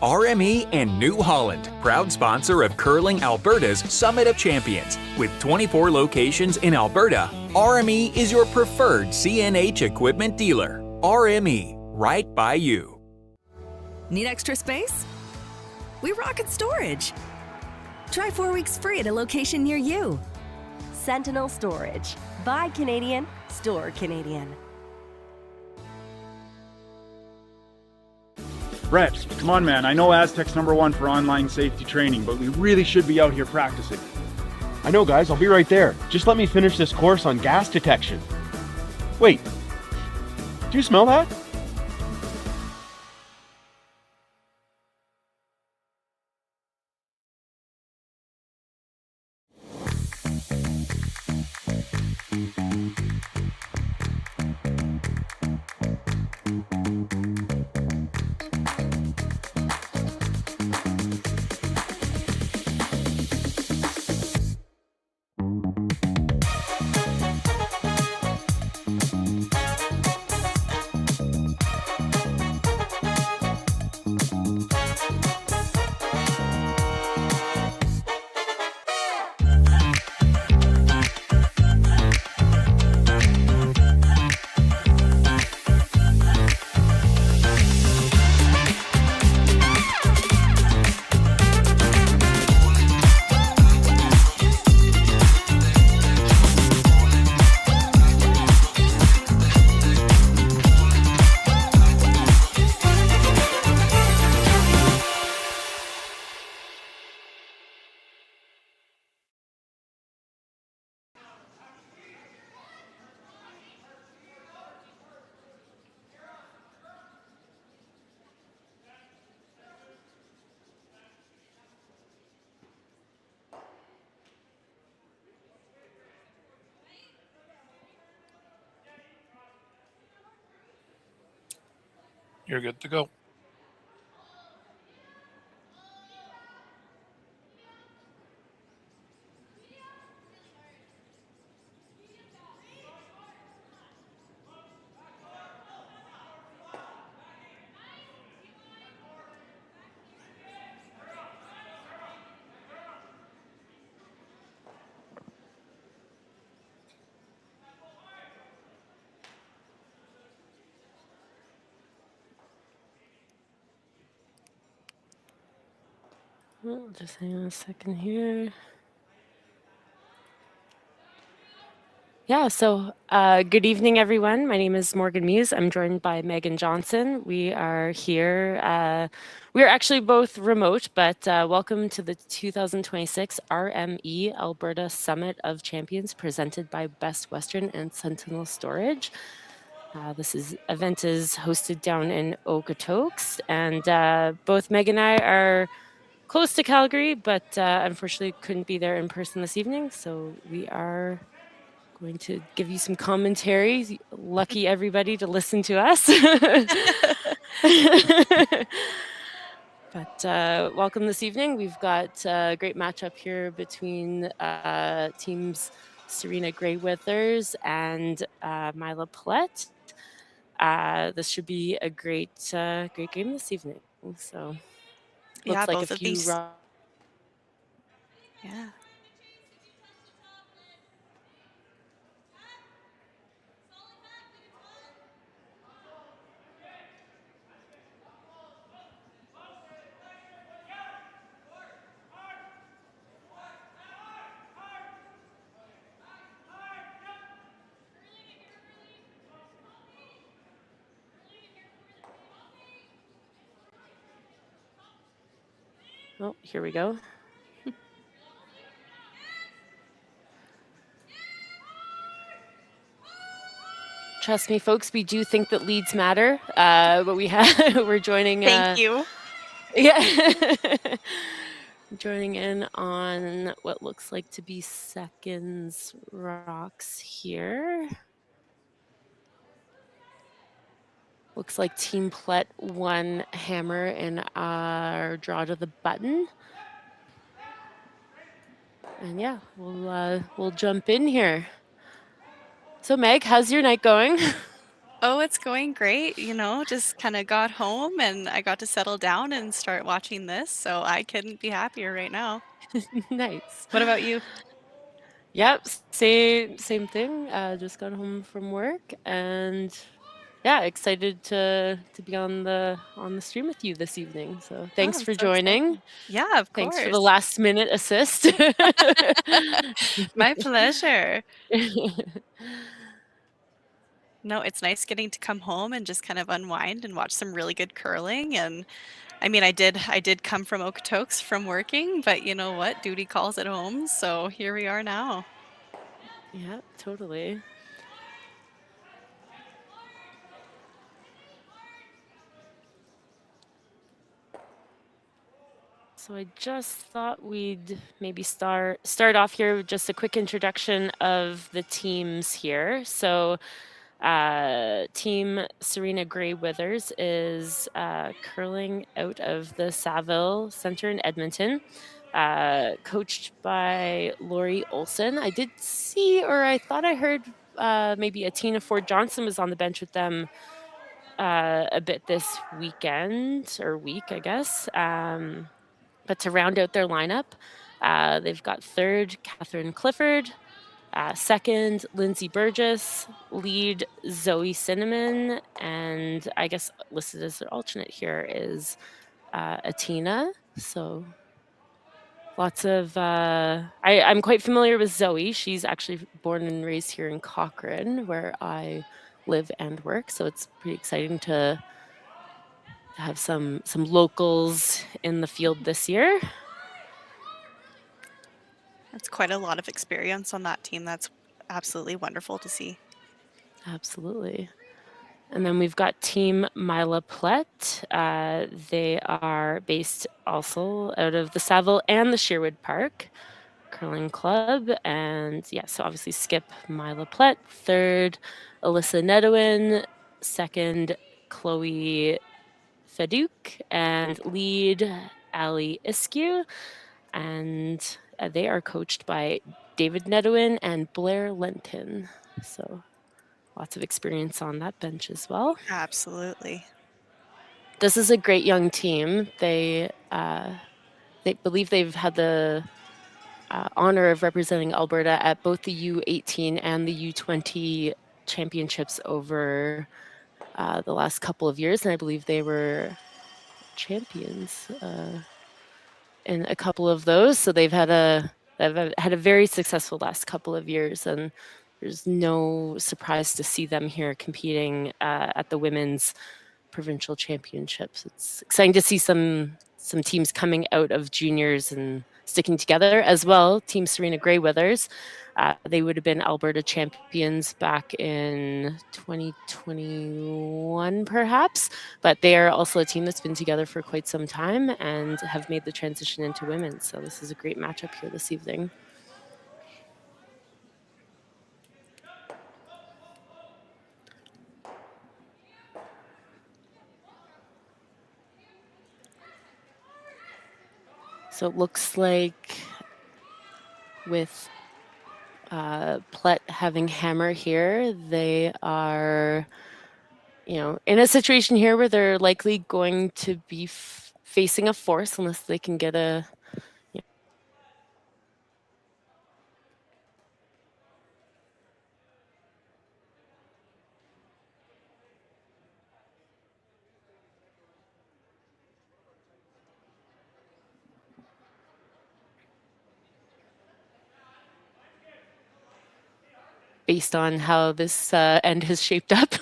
RME and New Holland, proud sponsor of Curling Alberta's Summit of Champions. With 24 locations in Alberta, RME is your preferred CNH equipment dealer. RME, right by you. Need extra space? We rocket storage. Try 4 weeks free at a location near you. Sentinel Storage. Buy Canadian, store Canadian. Brett, come on man, I know Aztec's #1 for online safety training, but we really should be out here practicing. I know guys, I'll be right there. Just let me finish this course on gas detection. Wait, do you smell that? You're good to go. Well, just hang on a second here. Yeah, so good evening, everyone. My name is Morgan Muse. I'm joined by Megan Johnson. We are here. We're actually both remote, but welcome to the 2026 RME Alberta Summit of Champions presented by Best Western and Sentinel Storage. This event is hosted down in Okotoks, and both Meg and I are close to Calgary, but unfortunately couldn't be there in person this evening. So we are going to give you some commentary. Lucky everybody to listen to us. But welcome this evening. We've got a great matchup here between teams Serena Grey-Withers and Myla Plett. This should be a great game this evening. So Yeah, looks like both a of few these. Yeah. Oh, here we go. Trust me, folks, we do think that leads matter, but we're joining. Thank you. Yeah. Joining in on what looks like to be seconds rocks here. Looks like Team Plett won hammer in our draw to the button. And yeah, we'll jump in here. So Meg, how's your night going? Oh, it's going great. Just kind of got home and I got to settle down and start watching this. So I couldn't be happier right now. Nice. What about you? Yep, same thing. Just got home from work and yeah, excited to be on the stream with you this evening. So Oh, thanks I'm for so joining. excited. Yeah, of Thanks for the course. last minute assist. My pleasure. No, it's nice getting to come home and just kind of unwind and watch some really good curling. And I mean, I did come from Okotoks from working, but you know what? Duty calls at home. So here we are now. Yeah, totally. So I just thought we'd maybe start off here with just a quick introduction of the teams here. So Team Serena Gray Withers is curling out of the Saville Center in Edmonton, coached by Lori Olson. I did see, or I thought I heard maybe Atina Ford Johnson was on the bench with them a bit this weekend or week, I guess. But to round out their lineup, they've got third, Catherine Clifford, second, Lindsay Burgess, lead, Zoe Cinnamon, and I guess listed as their alternate here is Atina. So lots of, I'm quite familiar with Zoe. She's actually born and raised here in Cochrane, where I live and work. So it's pretty exciting to have some locals in the field this year. That's quite a lot of experience on that team. That's absolutely wonderful to see. Absolutely. And then we've got Team Myla Plett. They are based also out of the Saville and the Sherwood Park Curling Club. And yeah, so obviously skip Myla Plett. Third, Alyssa Nedowin. Second, Chloe Feduk. And lead, Ali Iskew. And they are coached by David Nedowin and Blair Lenton. So lots of experience on that bench as well. Absolutely. This is a great young team. They believe they've had the honor of representing Alberta at both the U18 and the U20 championships over the last couple of years, and I believe they were champions in a couple of those. So they've had a very successful last couple of years, and there's no surprise to see them here competing at the women's provincial championships. It's exciting to see some teams coming out of juniors and sticking together as well. Team Serena Gray Withers, they would have been Alberta champions back in 2021 perhaps, but they are also a team that's been together for quite some time and have made the transition into women. So this is a great matchup here this evening. So it looks like with Plett having hammer here, they are, in a situation here where they're likely going to be facing a force unless they can get a, based on how this end has shaped up.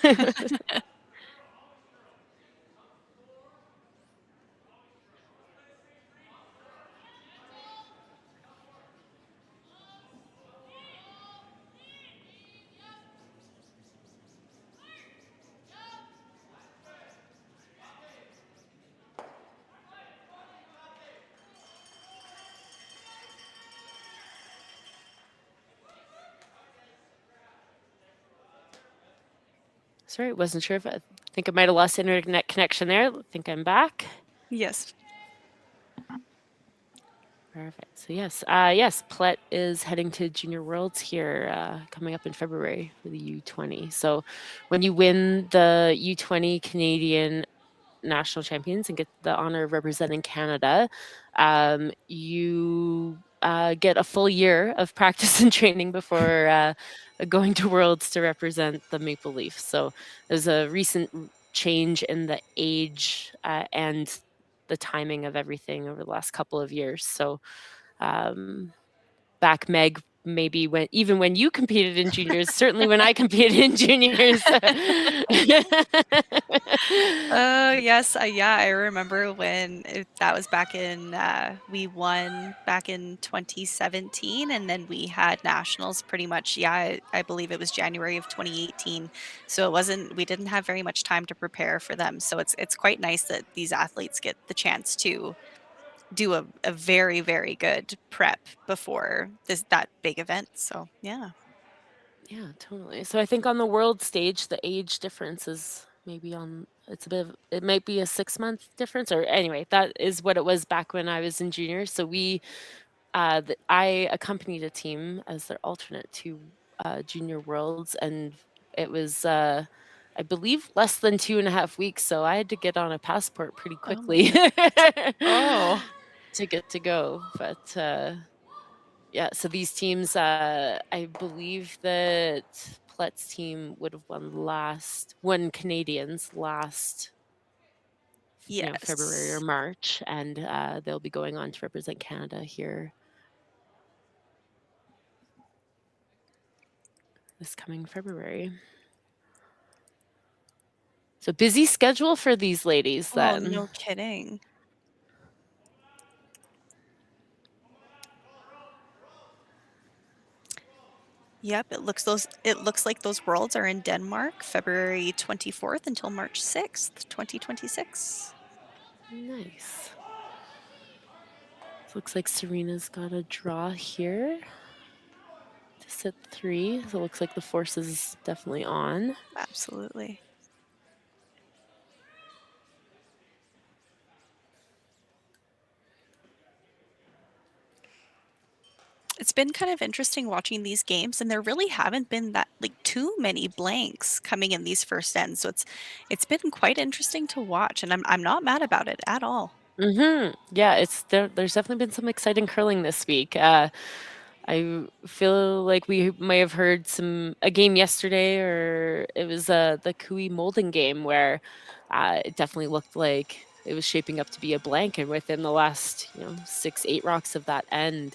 Sorry, wasn't sure if I think I might have lost internet connection there. I think I'm back. Yes. Perfect. So yes, Plett is heading to Junior Worlds here coming up in February for the U20. So when you win the U20 Canadian National Champions and get the honor of representing Canada, you get a full year of practice and training before going to Worlds to represent the Maple Leafs. So there's a recent change in the age and the timing of everything over the last couple of years. So back, Meg, maybe when you competed in juniors, certainly when I competed in juniors. Yes, yeah, I remember when that was back in, we won back in 2017, and then we had nationals pretty much, yeah, I believe it was January of 2018. So we didn't have very much time to prepare for them. So it's quite nice that these athletes get the chance to do a very, very good prep before that big event. So yeah. Yeah, totally. So I think on the world stage, the age difference is maybe it might be a 6-month difference, or anyway, that is what it was back when I was in juniors. So I accompanied a team as their alternate to Junior Worlds, and it was, I believe, less than 2.5 weeks. So I had to get on a passport pretty quickly to get to go. But yeah, so these teams, I believe that Plett's team would have won Canadians last February or March, and they'll be going on to represent Canada here this coming February. So busy schedule for these ladies then. Oh, no kidding. Yep, it looks like those Worlds are in Denmark, February 24th until March 6th, 2026. Nice. So looks like Serena's got a draw here to sit 3. So it looks like the force is definitely on. Absolutely. It's been kind of interesting watching these games, and there really haven't been that too many blanks coming in these first ends. So it's been quite interesting to watch, and I'm not mad about it at all. Yeah, there's definitely been some exciting curling this week. I feel like we may have heard a game yesterday, or it was the Kui Molding game, where it definitely looked like it was shaping up to be a blank, and within the last 6-8 rocks of that end,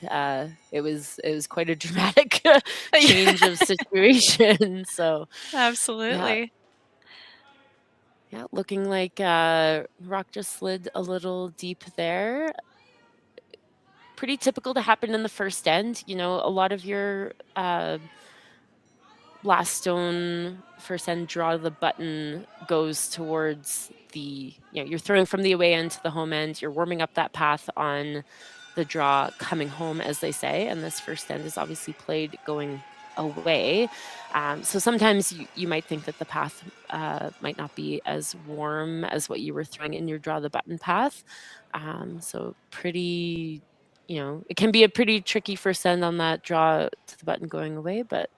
it was quite a dramatic change of situation. So Absolutely. yeah, looking like rock just slid a little deep there. Pretty typical to happen in the first end. A lot of your last stone first end draw the button goes towards you're throwing from the away end to the home end. You're warming up that path on the draw coming home, as they say. And this first end is obviously played going away. So sometimes you might think that the path might not be as warm as what you were throwing in your draw the button path. So pretty, it can be a pretty tricky first end on that draw to the button going away, but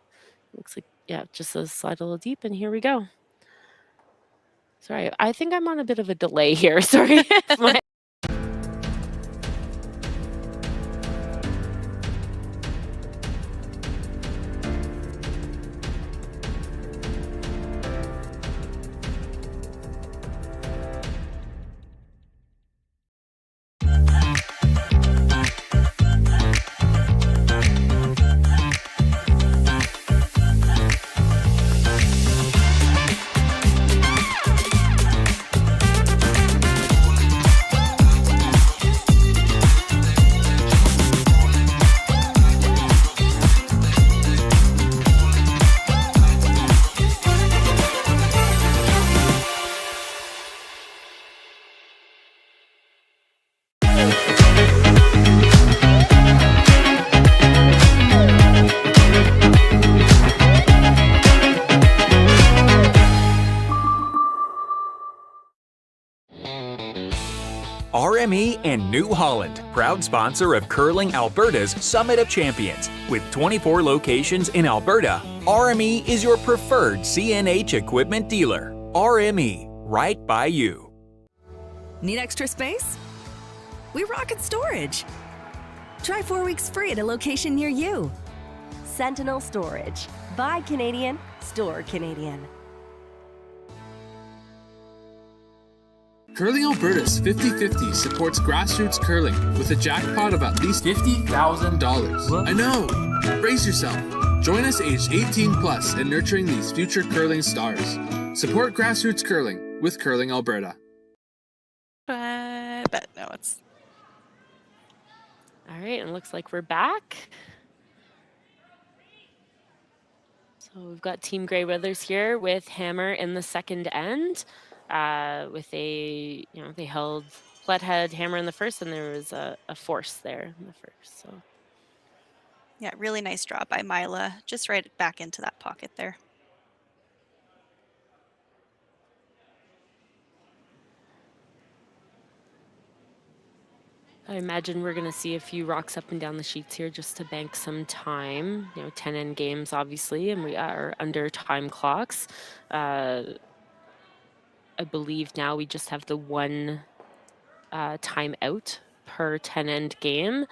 it looks like, yeah, just a slide a little deep, and here we go. Sorry, I think I'm on a bit of a delay here. Sorry. RME and New Holland, proud sponsor of Curling Alberta's Summit of Champions. With 24 locations in Alberta, RME is your preferred CNH equipment dealer. RME, right by you. Need extra space? We rocket storage. Try 4 weeks free at a location near you. Sentinel Storage. Buy Canadian, store Canadian. Curling Alberta's 50-50 supports grassroots curling with a jackpot of at least $50,000. I know! Brace yourself. Join us aged 18 plus in nurturing these future curling stars. Support grassroots curling with Curling Alberta. But no, it's... All right, and it looks like we're back. So we've got Team Grey Weathers here with Hammer in the second end. With a, they held, Plett had Hammer in the first, and there was a force there in the first. So Yeah, really nice drop by Myla. Just right back into that pocket there. I imagine we're going to see a few rocks up and down the sheets here just to bank some time. 10 end games, obviously, and we are under time clocks. I believe now we just have the one timeout per 10 end game,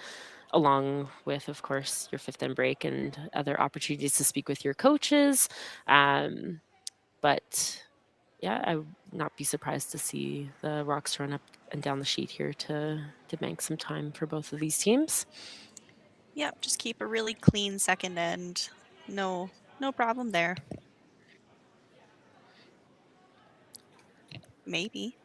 along with, of course, your fifth end break and other opportunities to speak with your coaches. But yeah, I would not be surprised to see the rocks run up and down the sheet here to bank some time for both of these teams. Yep, just keep a really clean second end. No problem there. Maybe.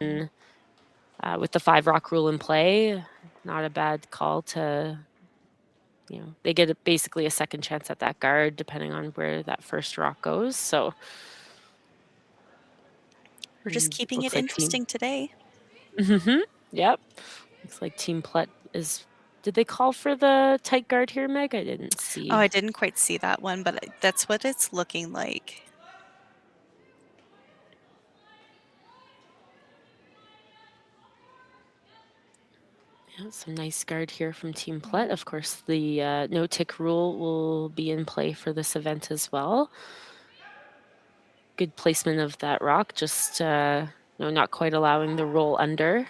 With the 5 rock rule in play, not a bad call to, they get basically a second chance at that guard depending on where that first rock goes. So we're just keeping it interesting today. Yep. Looks like Team Plett is... Did they call for the tight guard here, Meg? I didn't see. Oh, I didn't quite see that one, but that's what it's looking like. Yeah, some nice guard here from Team Plett. Of course, the no tick rule will be in play for this event as well. Good placement of that rock, just not quite allowing the roll under.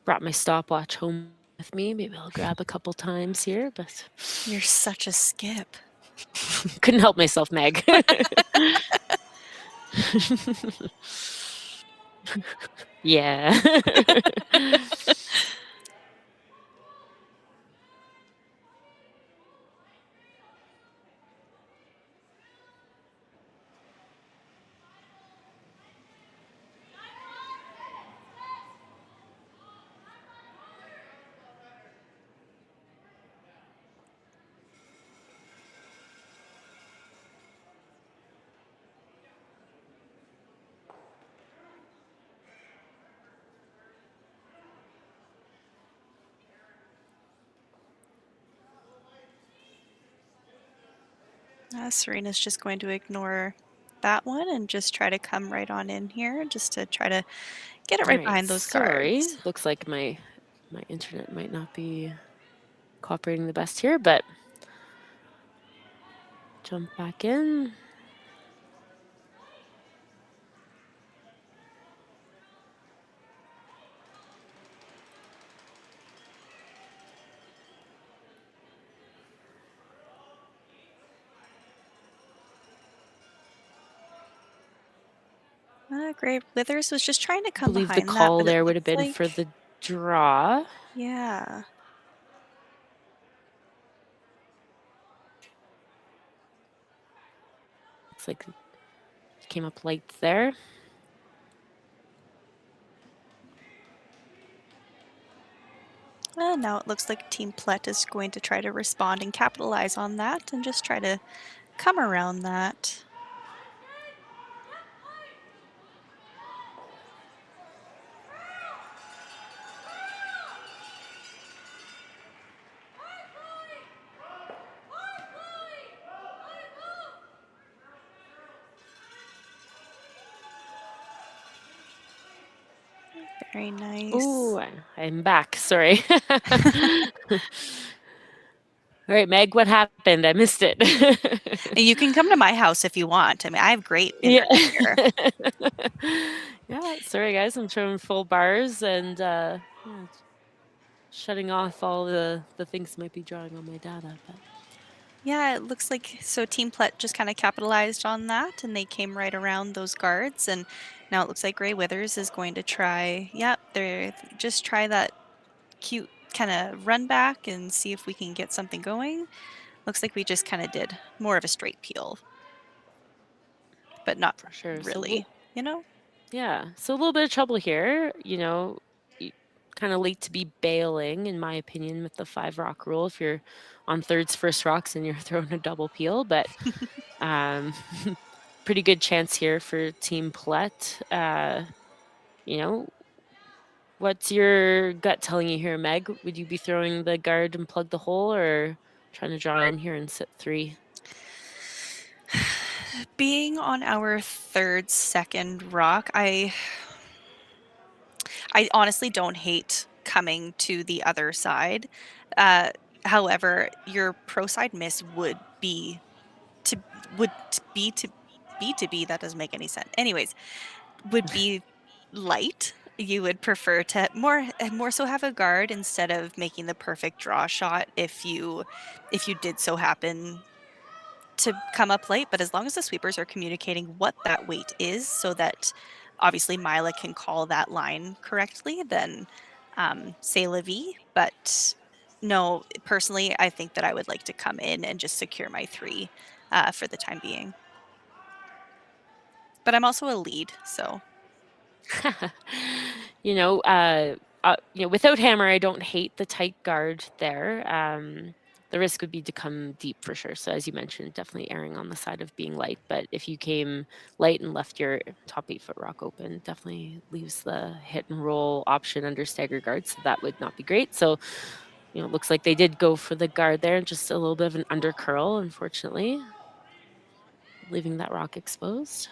Brought my stopwatch home with me. Maybe I'll grab a couple times here, but you're such a skip. Couldn't help myself, Meg. Yeah. Serena's just going to ignore that one and just try to come right on in here just to try to get it right behind those guards. Looks like my internet might not be cooperating the best here, but jump back in. Great. Withers was just trying to come behind that. I believe the call there would have been for the draw. Yeah. Looks like it came up light there. And now it looks like Team Plett is going to try to respond and capitalize on that and just try to come around that. Very nice. Ooh, I'm back. Sorry. All right, Meg, what happened? I missed it. You can come to my house if you want. I mean, I have great internet here. Yeah, sorry guys, I'm showing full bars and yeah, shutting off all the things might be drawing on my data. But Yeah, it looks like so Team Plett just kind of capitalized on that and they came right around those guards, and now it looks like Grey Withers is going to try, they're just try that cute kind of run back and see if we can get something going. Looks like we just kind of did more of a straight peel, but not for sure. really, you know? Yeah, so a little bit of trouble here, kind of late to be bailing, in my opinion, with the 5 rock rule if you're on thirds first rocks and you're throwing a double peel, but pretty good chance here for Team Plett. What's your gut telling you here, Meg? Would you be throwing the guard and plug the hole, or trying to draw in here and sit 3? Being on our second rock, I honestly don't hate coming to the other side. However, your pro side miss would be to be that doesn't make any sense. Anyways, would be light. You would prefer to more so have a guard instead of making the perfect draw shot if you did so happen to come up late. But as long as the sweepers are communicating what that weight is so that obviously Myla can call that line correctly, then c'est la vie. But no, personally, I think that I would like to come in and just secure my 3 for the time being. But I'm also a lead, so. Without hammer, I don't hate the tight guard there. The risk would be to come deep for sure. So as you mentioned, definitely erring on the side of being light. But if you came light and left your top 8-foot rock open, definitely leaves the hit and roll option under stagger guard. So that would not be great. So, looks like they did go for the guard there, just a little bit of an under curl, unfortunately, leaving that rock exposed.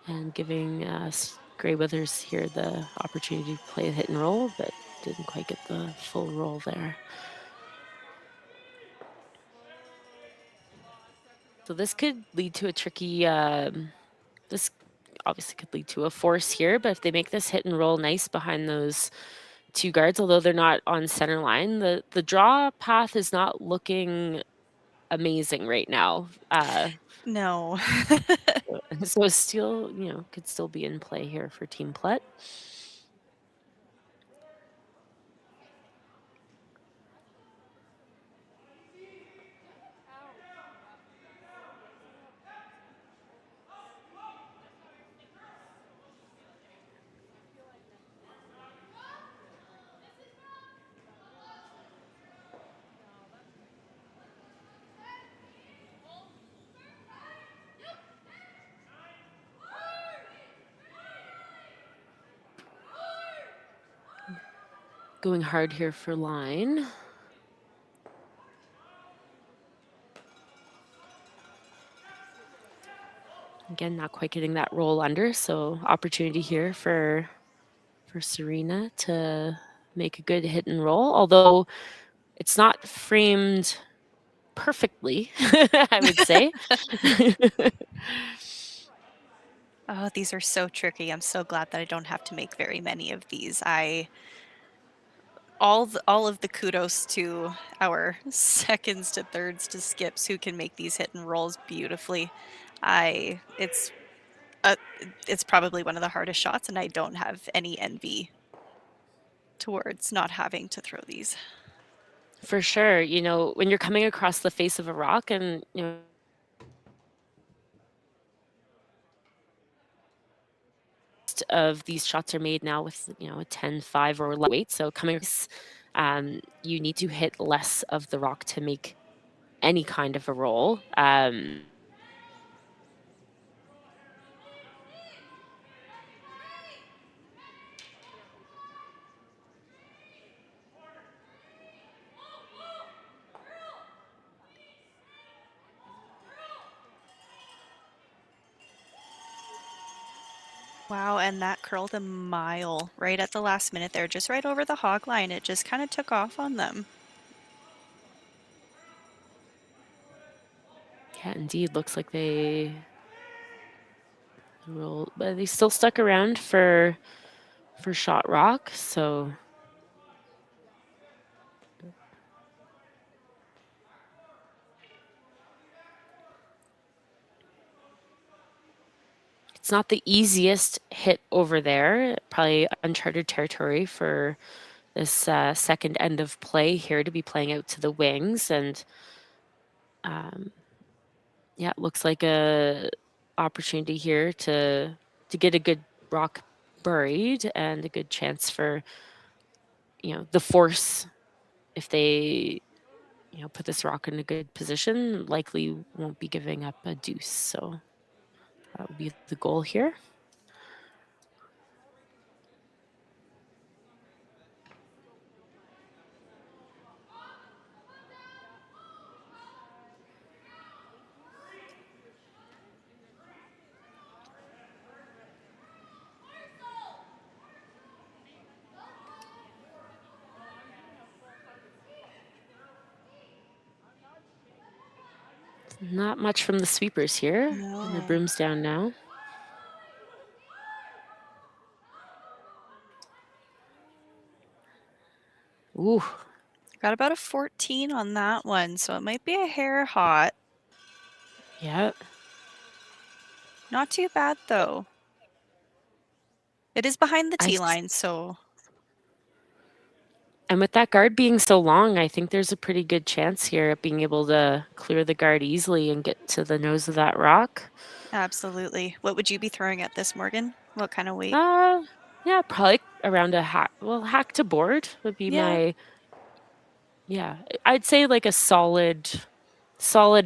And giving Grey Withers here the opportunity to play a hit and roll, but didn't quite get the full roll there. So this could lead to a tricky, this obviously could lead to a force here, but if they make this hit and roll nice behind those 2 guards, although they're not on center line, the draw path is not looking amazing right now. No. So still, could still be in play here for Team Plett. Going hard here for line. Again, not quite getting that roll under, so opportunity here for Serena to make a good hit and roll, although it's not framed perfectly, I would say. Oh, these are so tricky. I'm so glad that I don't have to make very many of these. All of the kudos to our seconds to thirds to skips who can make these hit and rolls beautifully. It's probably one of the hardest shots, and I don't have any envy towards not having to throw these. For sure, when you're coming across the face of a rock and most of these shots are made now with, a 10-5 or less weight. So coming, you need to hit less of the rock to make any kind of a roll. Wow, and that curled a mile right at the last minute there, just right over the hog line. It just kind of took off on them. Yeah, indeed. Looks like they rolled, but they still stuck around for shot rock. So it's not the easiest hit over there. Probably uncharted territory for this second end of play here to be playing out to the wings. And yeah, it looks like a opportunity here to get a good rock buried and a good chance for, the force, if they, put this rock in a good position, likely won't be giving up a deuce. So that would be the goal here. Not much from the sweepers here. No. And the broom's down now. Ooh. Got about a 14 on that one, so it might be a hair hot. Yeah. Not too bad, though. It is behind the tee line, so... And with that guard being so long, I think there's a pretty good chance here of being able to clear the guard easily and get to the nose of that rock. Absolutely. What would you be throwing at this, Morgan? What kind of weight? Yeah, probably around a hack. Well, hack to board would be my... Yeah, I'd say like a solid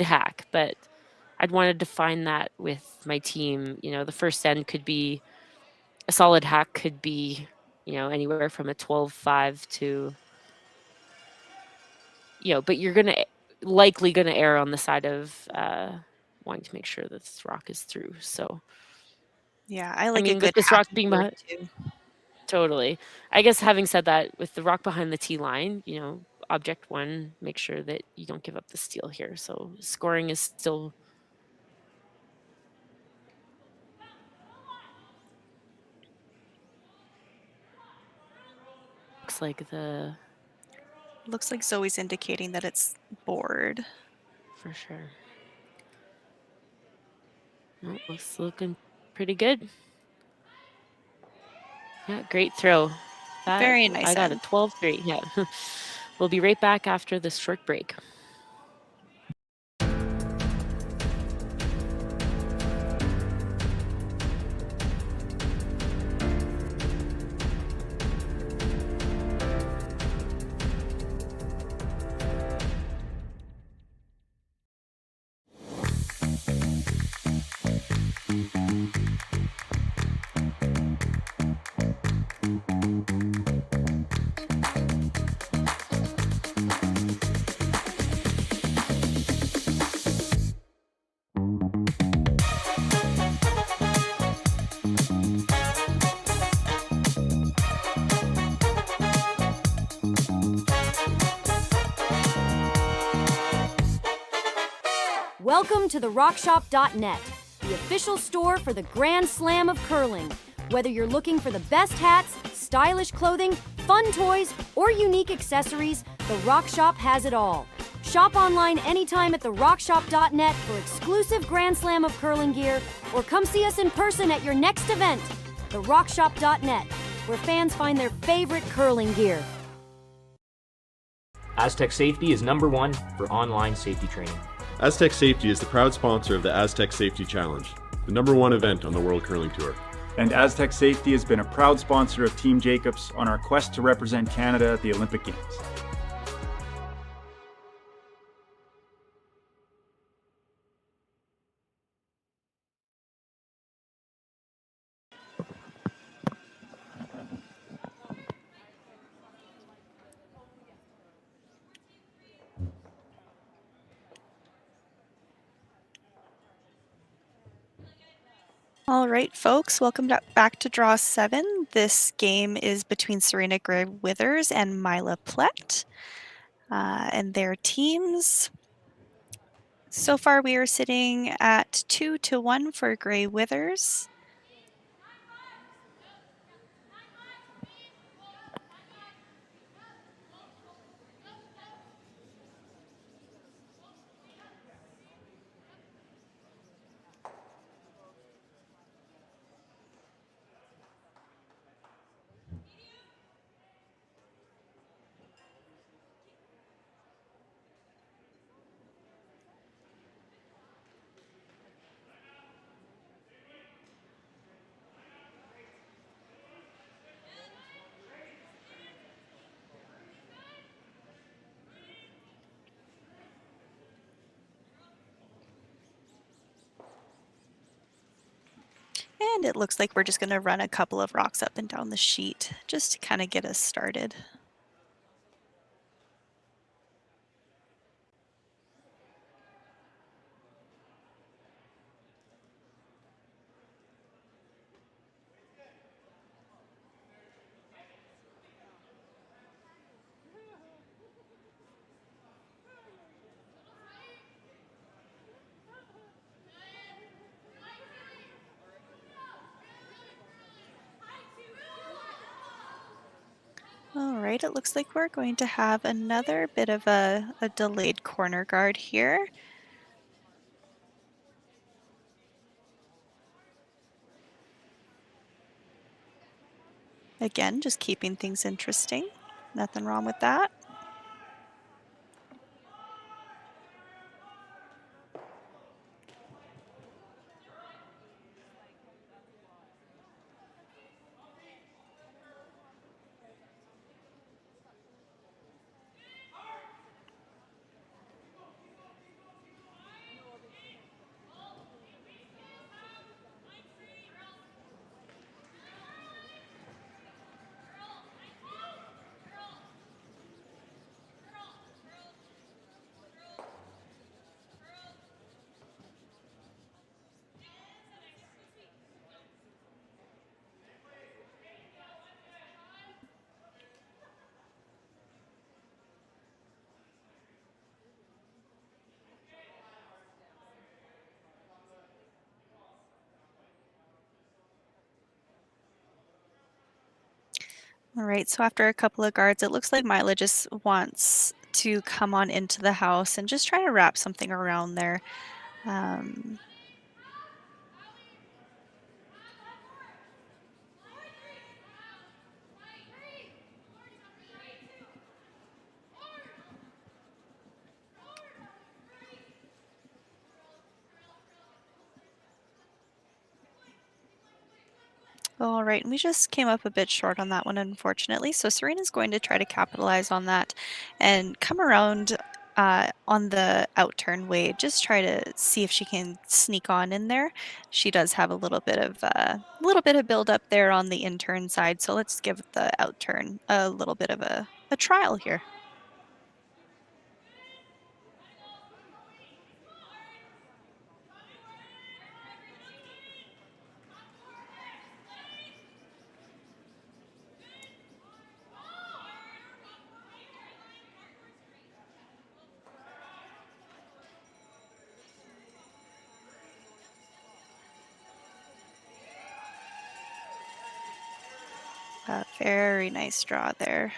hack, but I'd want to define that with my team. The first end could be... A solid hack could be... anywhere from a 12-5 to, but you're likely gonna err on the side of wanting to make sure that this rock is through. So yeah, I like a good with this rock hack being board behind. too. Totally. I guess having said that, with the rock behind the tee line, object one, make sure that you don't give up the steal here. So scoring is still. Looks like Zoe's indicating that it's board. For sure. Oh, looks looking pretty good. Yeah, great throw. Very nice. I got a 12-3. Yeah. We'll be right back after this short break. Welcome to therockshop.net, the official store for the Grand Slam of curling. Whether you're looking for the best hats, stylish clothing, fun toys, or unique accessories, The Rock Shop has it all. Shop online anytime at therockshop.net for exclusive Grand Slam of curling gear, or come see us in person at your next event. Therockshop.net, where fans find their favorite curling gear. Aztec Safety is #1 for online safety training. Aztec Safety is the proud sponsor of the Aztec Safety Challenge, the #1 event on the World Curling Tour. And Aztec Safety has been a proud sponsor of Team Jacobs on our quest to represent Canada at the Olympic Games. All right, folks, welcome back to Draw 7. This game is between Serena Gray Withers and Myla Plett and their teams. So far, we are sitting at 2-1 for Gray Withers. And it looks like we're just going to run a couple of rocks up and down the sheet just to kind of get us started. All right, it looks like we're going to have another bit of a delayed corner guard here. Again, just keeping things interesting. Nothing wrong with that. All right, so after a couple of guards, it looks like Myla just wants to come on into the house and just try to wrap something around there. All right, and we just came up a bit short on that one, unfortunately. So Serena's going to try to capitalize on that and come around on the outturn way. Just try to see if she can sneak on in there. She does have a little bit of build up there on the in-turn side. So let's give the outturn a little bit of a trial here. A very nice draw there.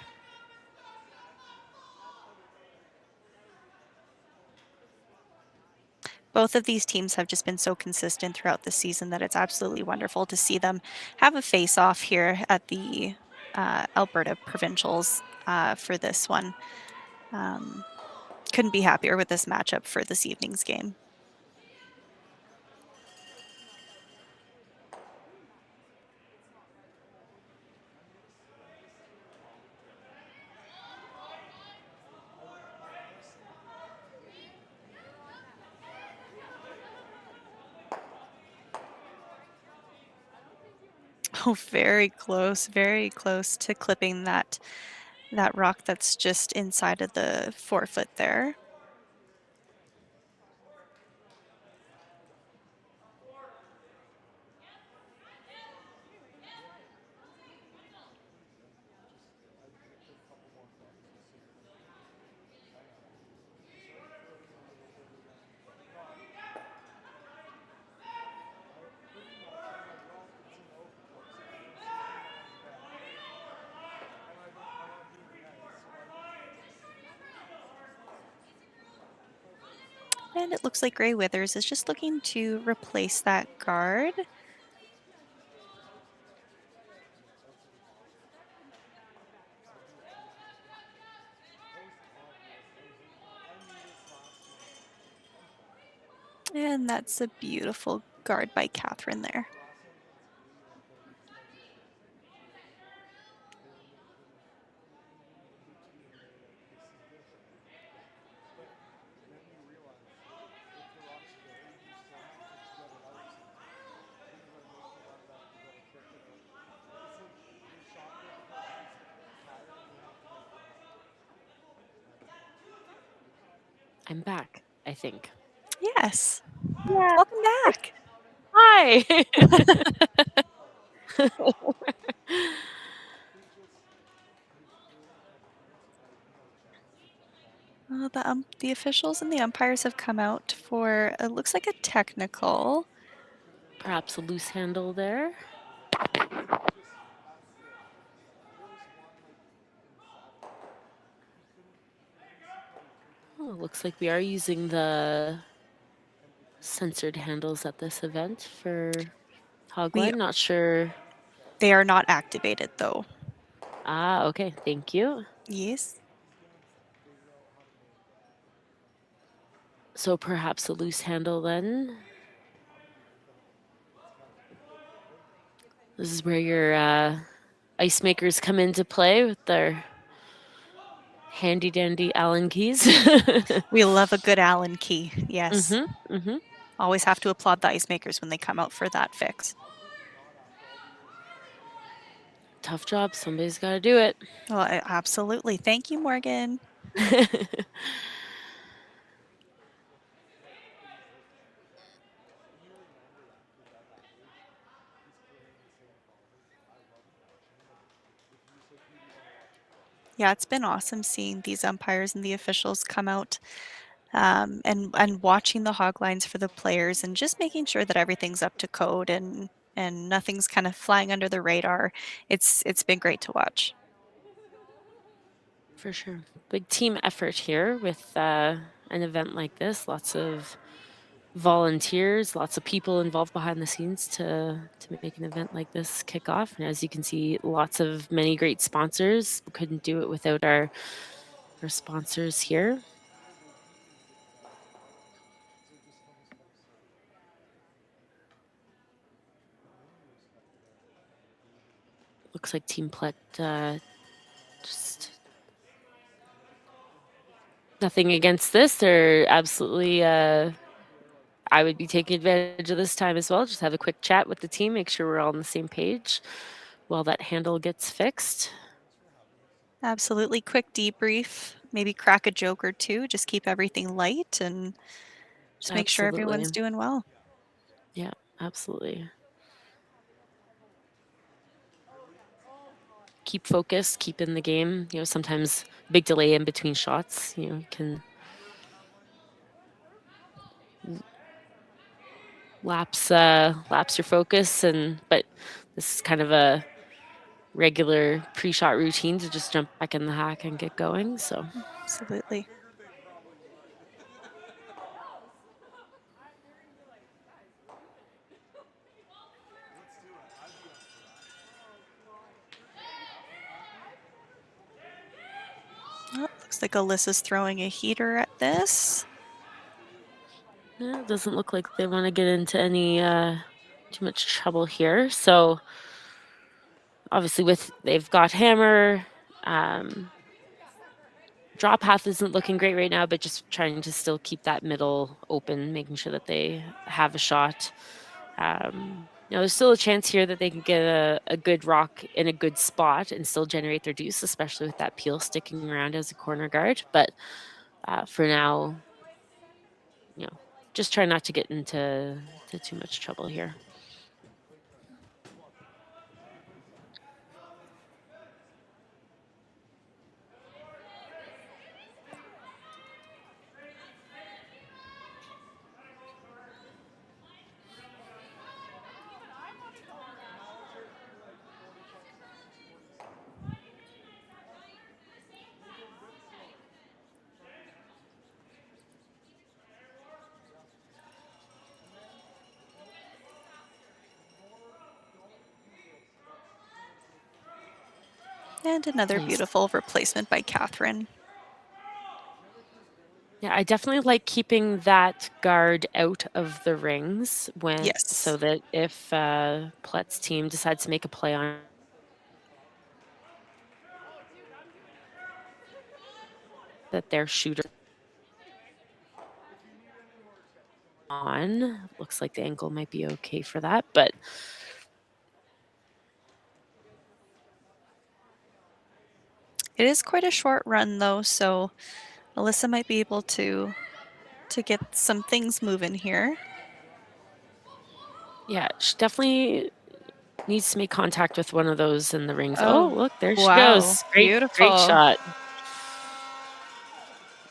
Both of these teams have just been so consistent throughout the season that it's absolutely wonderful to see them have a face-off here at the Alberta Provincials for this one. Couldn't be happier with this matchup for this evening's game. Oh, very close to clipping that rock that's just inside of the forefoot there. And it looks like Gray Withers is just looking to replace that guard. And that's a beautiful guard by Catherine there. I'm back, I think. Yes. Yeah. Welcome back. Hi. The officials and the umpires have come out for, it looks like a technical. Perhaps a loose handle there. Oh, looks like we are using the censored handles at this event for hogline. Not sure. They are not activated though. Ah, okay. Thank you. Yes. So perhaps a loose handle then. This is where your ice makers come into play with their handy dandy Allen keys. We love a good Allen key. Yes. Mm-hmm, mm-hmm. Always have to applaud the ice makers when they come out for that fix. Tough job. Somebody's got to do it. Well, absolutely. Thank you, Morgan. Yeah, it's been awesome seeing these umpires and the officials come out and watching the hog lines for the players and just making sure that everything's up to code and nothing's kind of flying under the radar. It's been great to watch. For sure. Big team effort here with an event like this. Lots of volunteers, lots of people involved behind the scenes to make an event like this kick off. And as you can see, many great sponsors. We couldn't do it without our sponsors here. Looks like Team Plett just nothing against this. They're absolutely I would be taking advantage of this time as well. Just have a quick chat with the team, make sure we're all on the same page while that handle gets fixed. Absolutely. Quick debrief, maybe crack a joke or two, just keep everything light and just make sure everyone's doing well. Yeah, absolutely. Keep focused, keep in the game. You know, sometimes big delay in between shots, you know, can lapse your focus, but this is kind of a regular pre-shot routine to just jump back in the hack and get going. So absolutely. Oh, looks like Alyssa's throwing a heater at this. Yeah, it doesn't look like they want to get into any too much trouble here. So obviously they've got hammer. Draw path isn't looking great right now, but just trying to still keep that middle open, making sure that they have a shot. there's still a chance here that they can get a good rock in a good spot and still generate their deuce, especially with that peel sticking around as a corner guard. But for now, just try not to get into too much trouble here. And another Nice. beautiful replacement by Catherine. Yeah, I definitely like keeping that guard out of the rings so that if Plett's team decides to make a play on that their shooter on. Looks like the ankle might be okay for that, but it is quite a short run though, so Alyssa might be able to get some things moving here. Yeah, she definitely needs to make contact with one of those in the rings. Oh, look, there she wow. goes. Great shot.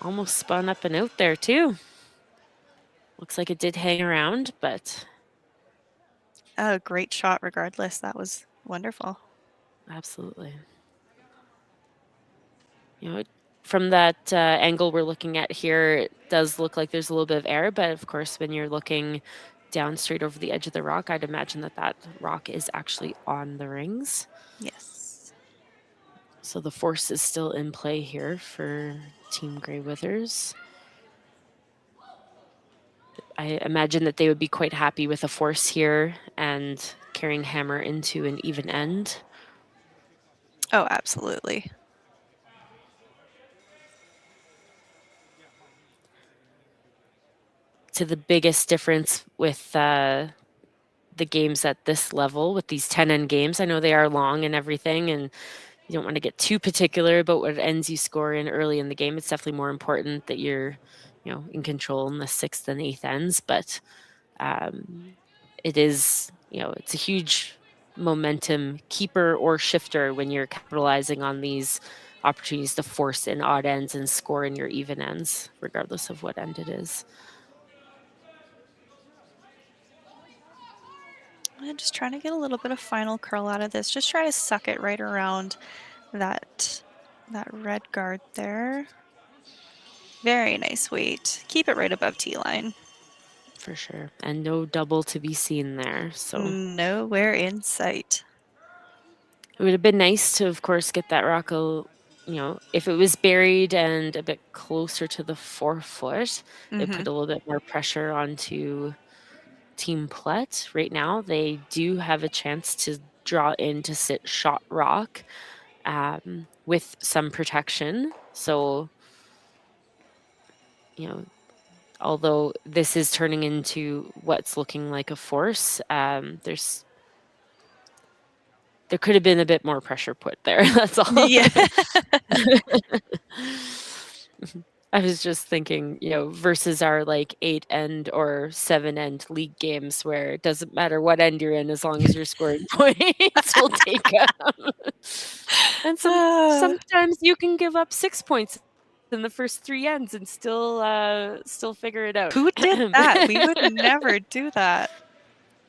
Almost spun up and out there too. Looks like it did hang around, but a great shot regardless. That was wonderful. Absolutely. From that angle we're looking at here, it does look like there's a little bit of air, but of course, when you're looking down straight over the edge of the rock, I'd imagine that rock is actually on the rings. Yes. So the force is still in play here for Team Grey Withers. I imagine that they would be quite happy with a force here and carrying hammer into an even end. Oh, absolutely. To the biggest difference with the games at this level, with these 10-end games, I know they are long and everything, and you don't want to get too particular about what ends you score in early in the game. It's definitely more important that you're, in control in the 6th and 8th ends, but it is, it's a huge momentum keeper or shifter when you're capitalizing on these opportunities to force in odd ends and score in your even ends, regardless of what end it is. I'm just trying to get a little bit of final curl out of this. Just try to suck it right around that red guard there. Very nice weight. Keep it right above T-line. For sure. And no double to be seen there. So nowhere in sight. It would have been nice to, of course, get that rock, if it was buried and a bit closer to the forefoot, it put a little bit more pressure onto Team Plett. Right now, they do have a chance to draw in to sit shot rock with some protection. So, although this is turning into what's looking like a force, there could have been a bit more pressure put there. That's all. Yeah. I was just thinking, versus our 8-end or 7-end league games where it doesn't matter what end you're in as long as you're scoring points, we'll take them. And sometimes you can give up 6 points in the first 3 ends and still figure it out. Who did that? We would never do that.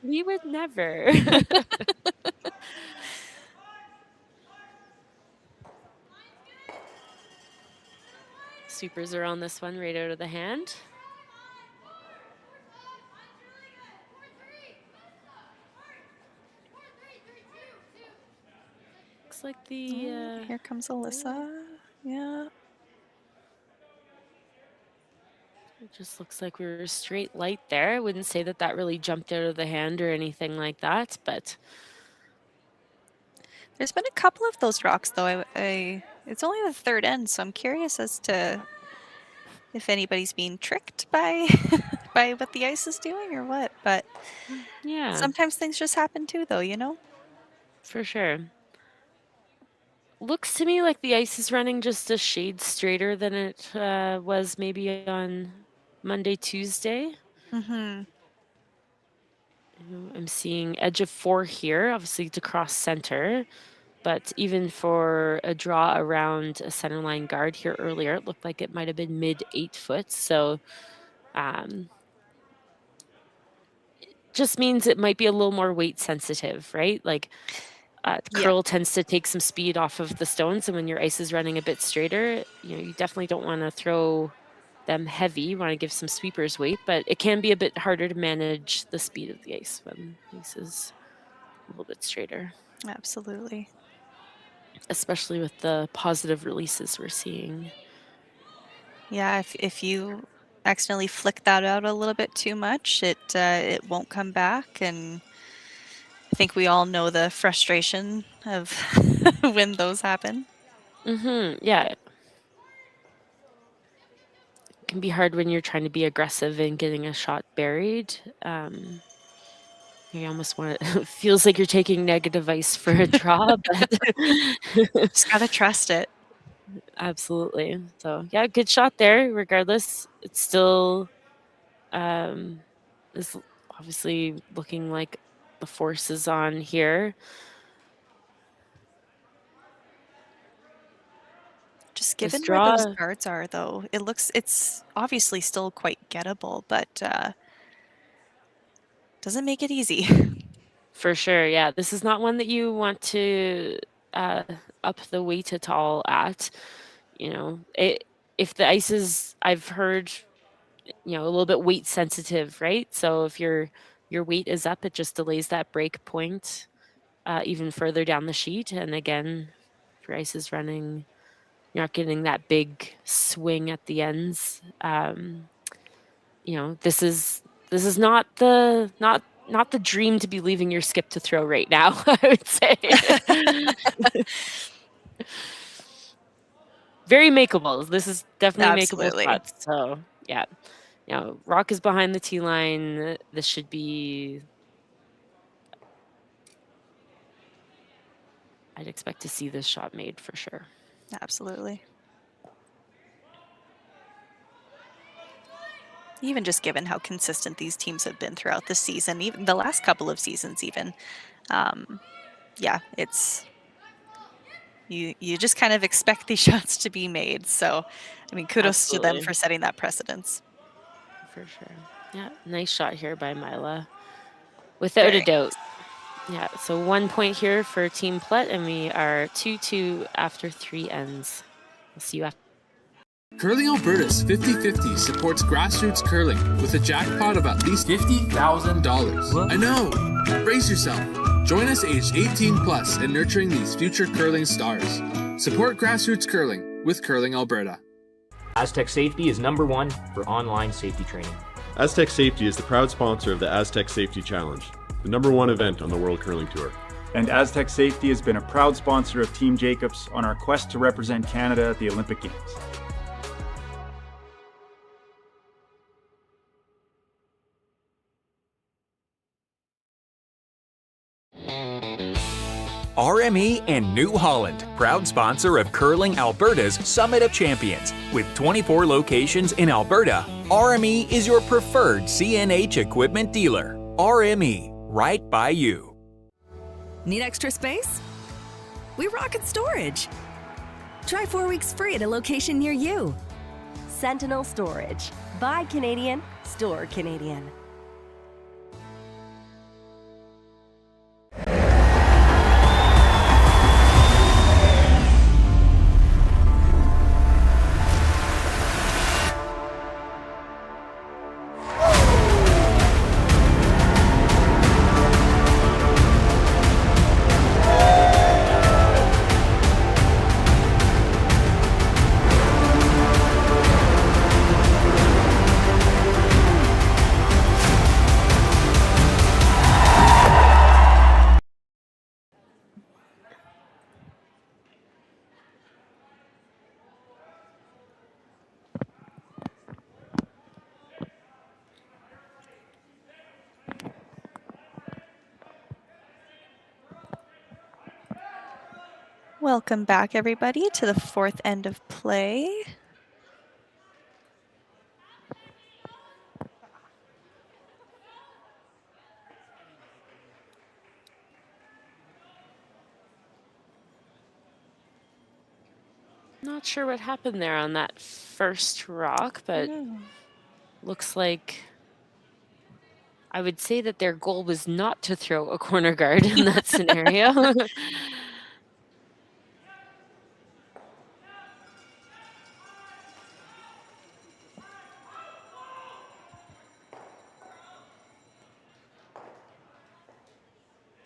We would never. Supers are on this one right out of the hand. Looks like the... Here comes Alyssa. Yeah. It just looks like we were straight light there. I wouldn't say that really jumped out of the hand or anything like that, but... There's been a couple of those rocks, though. It's only the 3rd end, so I'm curious as to if anybody's being tricked by by what the ice is doing or what, but Yeah, sometimes things just happen too, though, you know? for sure. Looks to me like the ice is running just a shade straighter than it was maybe on Monday, Tuesday. Mm-hmm. I'm seeing edge of 4 here, obviously to cross center. But even for a draw around a centerline guard here earlier, it looked like it might have been mid 8 foot. So just means it might be a little more weight sensitive, right? Like curl tends to take some speed off of the stones. And when your ice is running a bit straighter, you definitely don't want to throw them heavy. You want to give some sweepers weight, but it can be a bit harder to manage the speed of the ice when the ice is a little bit straighter. Absolutely. Especially with the positive releases we're seeing. Yeah, if you accidentally flick that out a little bit too much, it won't come back, and I think we all know the frustration of when those happen. Yeah. It can be hard when you're trying to be aggressive and getting a shot buried. You almost want it feels like you're taking negative ice for a draw, but just gotta trust it. Absolutely. So yeah, good shot there. Regardless, it's still is obviously looking like the force is on here. Just given where those guards are, though, it's obviously still quite gettable, but doesn't make it easy. For sure, yeah. This is not one that you want to up the weight at all at. If the ice is, I've heard, a little bit weight sensitive, right? So if your weight is up, it just delays that break point even further down the sheet. And again, if your ice is running, you're not getting that big swing at the ends. This is not the dream to be leaving your skip to throw right now, I would say. Very makeable. This is definitely makeable spots. So yeah, rock is behind the tee line. This should be. I'd expect to see this shot made for sure. Absolutely. Even just given how consistent these teams have been throughout the season, even the last couple of seasons even. Yeah, it's... You just kind of expect these shots to be made. So, I mean, kudos to them for setting that precedence. For sure. Yeah, nice shot here by Myla. Without a doubt. Yeah, so 1 point here for Team Plett, and we are 2-2 after 3 ends. We'll see you after. Curling Alberta's 50/50 supports grassroots curling with a jackpot of at least $50,000. I know! Brace yourself. Join us aged 18 plus in nurturing these future curling stars. Support grassroots curling with Curling Alberta. Aztec Safety is #1 for online safety training. Aztec Safety is the proud sponsor of the Aztec Safety Challenge, the #1 event on the World Curling Tour. And Aztec Safety has been a proud sponsor of Team Jacobs on our quest to represent Canada at the Olympic Games. RME and New Holland, proud sponsor of Curling Alberta's Summit of Champions. With 24 locations in Alberta, RME is your preferred CNH equipment dealer. RME, right by you. Need extra space? We rocket storage. Try 4 weeks free at a location near you. Sentinel Storage. Buy Canadian, store Canadian. Welcome back, everybody, to the fourth end of play. Not sure what happened there on that first rock, but looks like I would say that their goal was not to throw a corner guard in that scenario.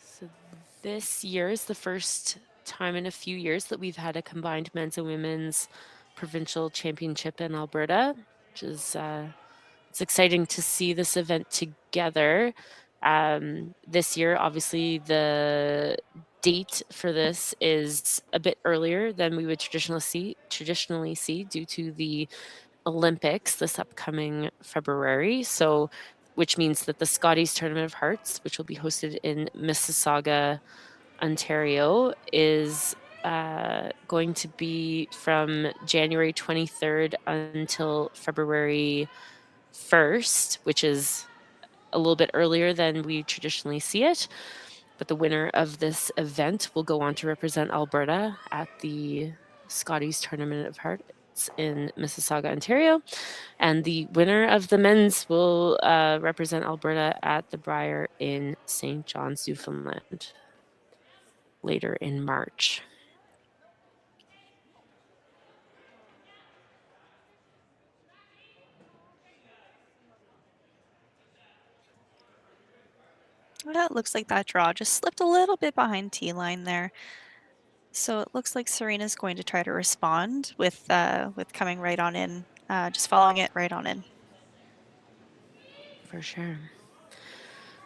So this year is the first time in a few years that we've had a combined men's and women's provincial championship in Alberta, which is it's exciting to see this event together. This year, obviously, the date for this is a bit earlier than we would traditionally see due to the Olympics this upcoming February. So, which means that the Scotties Tournament of Hearts, which will be hosted in Mississauga, Ontario, is going to be from January 23rd until February 1st, which is a little bit earlier than we traditionally see it. But the winner of this event will go on to represent Alberta at the Scotties Tournament of Hearts in Mississauga, Ontario. And the winner of the men's will represent Alberta at the Briar in St. John's, Newfoundland later in March. Well, it looks like that draw just slipped a little bit behind T-line there. So it looks like Serena's going to try to respond with coming right on in, just following it right on in. For sure.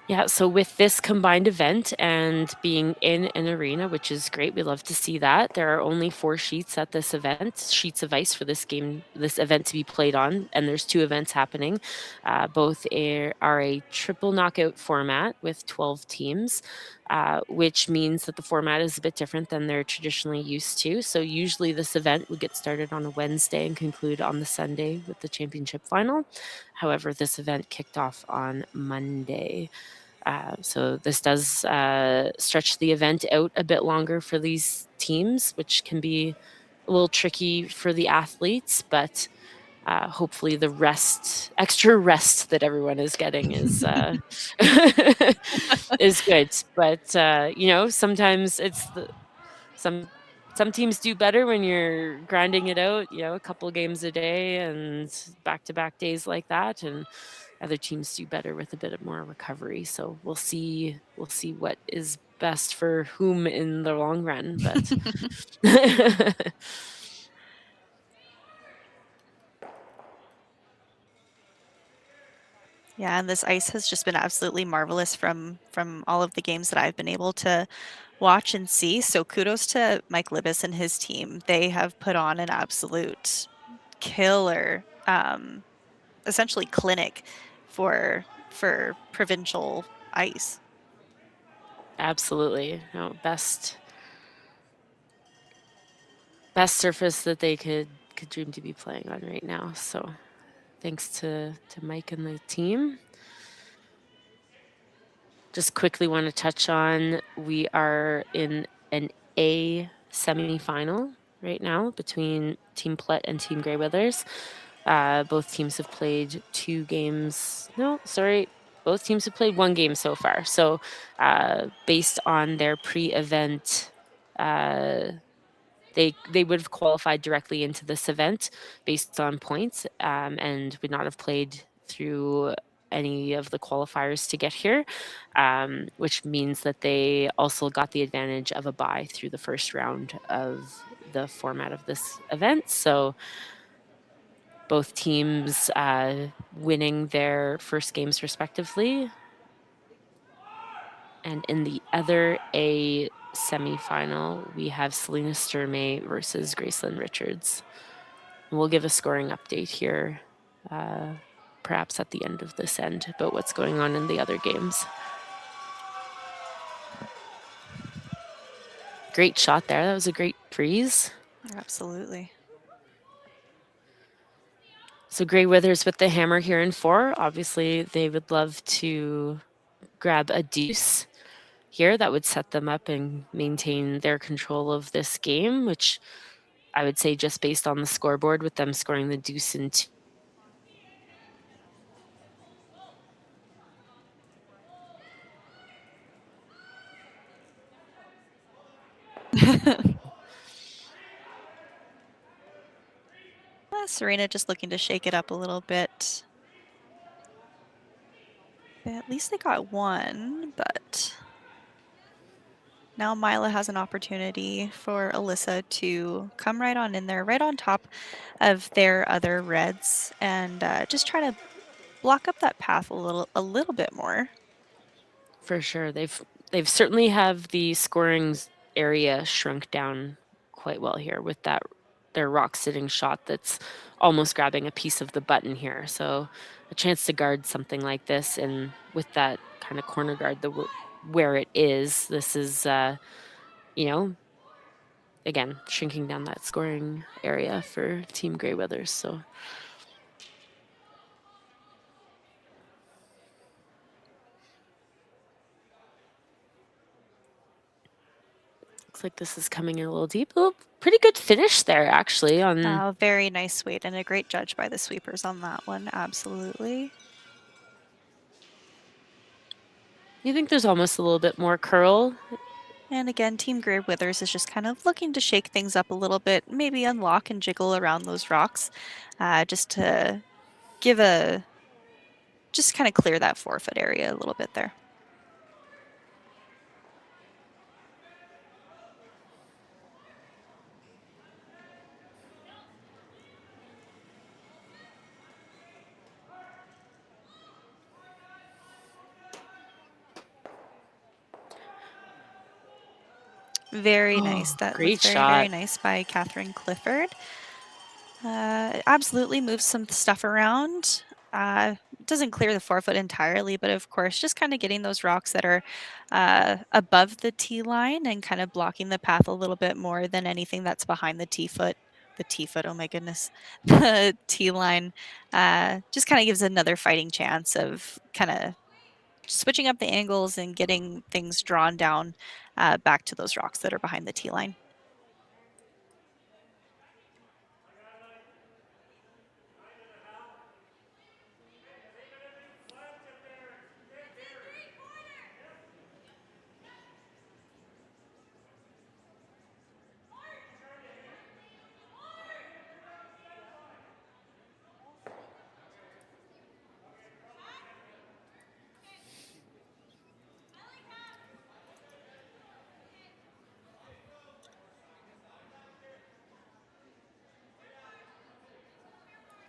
Yeah, so with this combined event and being in an arena, which is great, we love to see that. There are only 4 sheets at this event, sheets of ice for this event to be played on, and there's 2 events happening. Both are a triple knockout format with 12 teams, which means that the format is a bit different than they're traditionally used to. So usually this event would get started on a Wednesday and conclude on the Sunday with the championship final. However, this event kicked off on Monday. So this does stretch the event out a bit longer for these teams, which can be a little tricky for the athletes, but hopefully the extra rest that everyone is getting is is good. But sometimes it's some teams do better when you're grinding it out, a couple games a day and back-to-back days like that, and other teams do better with a bit of more recovery. So we'll see what is best for whom in the long run. But yeah, and this ice has just been absolutely marvelous from all of the games that I've been able to watch and see. So kudos to Mike Libis and his team. They have put on an absolute killer, essentially clinic for provincial ice. Absolutely. No, best surface that they could dream to be playing on right now. So thanks to Mike and the team. Just quickly want to touch on, we are in an A semi-final right now between Team Plett and Team Greyweathers. Both teams have played 2 games. No, sorry. Both teams have played 1 game so far. So based on their pre-event, they would have qualified directly into this event based on points, and would not have played through any of the qualifiers to get here, which means that they also got the advantage of a bye through the first round of the format of this event. So both teams winning their first games respectively. And in the other A semi-final, we have Selena Sturmey versus Gracelyn Richards. And we'll give a scoring update here, perhaps at the end of this end, about what's going on in the other games. Great shot there. That was a great freeze. Absolutely. So Grey Withers with the hammer here in 4. Obviously, they would love to grab a deuce here. That would set them up and maintain their control of this game, which I would say just based on the scoreboard with them scoring the deuce in 2. Serena just looking to shake it up a little bit. At least they got one, but now Myla has an opportunity for Alyssa to come right on in there, right on top of their other reds, and just try to block up that path a little bit more. For sure. They've certainly have the scoring area shrunk down quite well here with that their rock sitting shot that's almost grabbing a piece of the button here. So a chance to guard something like this, and with that kind of corner guard where it is, this is you know, again, shrinking down that scoring area for Team Grey Withers. So looks like this is coming in a little deep. Oh, pretty good finish there, actually. On Very nice weight and a great judge by the sweepers on that one. Absolutely. You think there's almost a little bit more curl? And again, Team Grey Withers is just kind of looking to shake things up a little bit, maybe unlock and jiggle around those rocks, just to give just kind of clear that forefoot area a little bit there. Very nice. That Great was very, shot. very nice by Catherine Clifford. Absolutely moves some stuff around. Doesn't clear the forefoot entirely, but of course, just kind of getting those rocks that are above the tee line and kind of blocking the path a little bit more than anything that's behind the tee foot. The tee foot, oh my goodness, the tee line just kind of gives another fighting chance of kind of switching up the angles and getting things drawn down back to those rocks that are behind the tee line.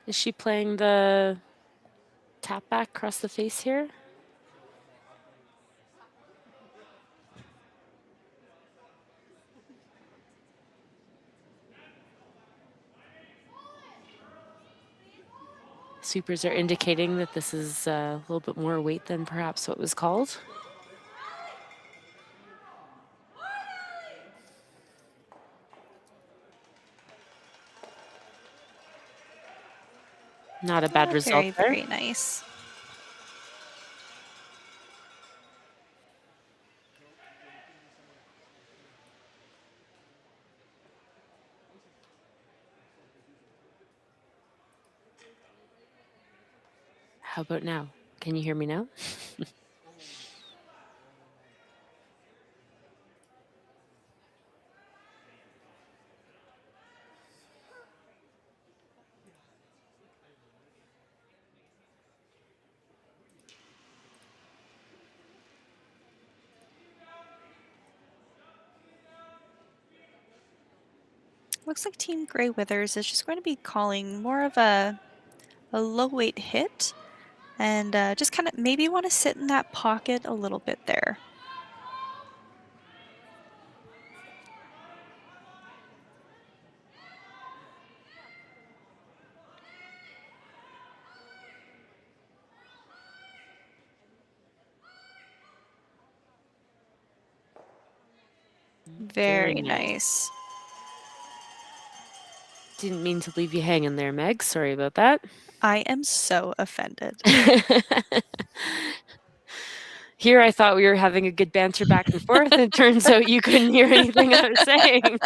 Is she playing the tap back across the face here? Sweepers are indicating that this is a little bit more weight than perhaps what was called. Not a bad result there. Very nice. How about now? Can you hear me now? Looks like Team Grey Withers is just going to be calling more of a low weight hit and just kind of maybe want to sit in that pocket a little bit there. Very nice. Didn't mean to leave you hanging there, Meg. Sorry about that. I am so offended. Here I thought we were having a good banter back and forth, and it turns out you couldn't hear anything I was saying.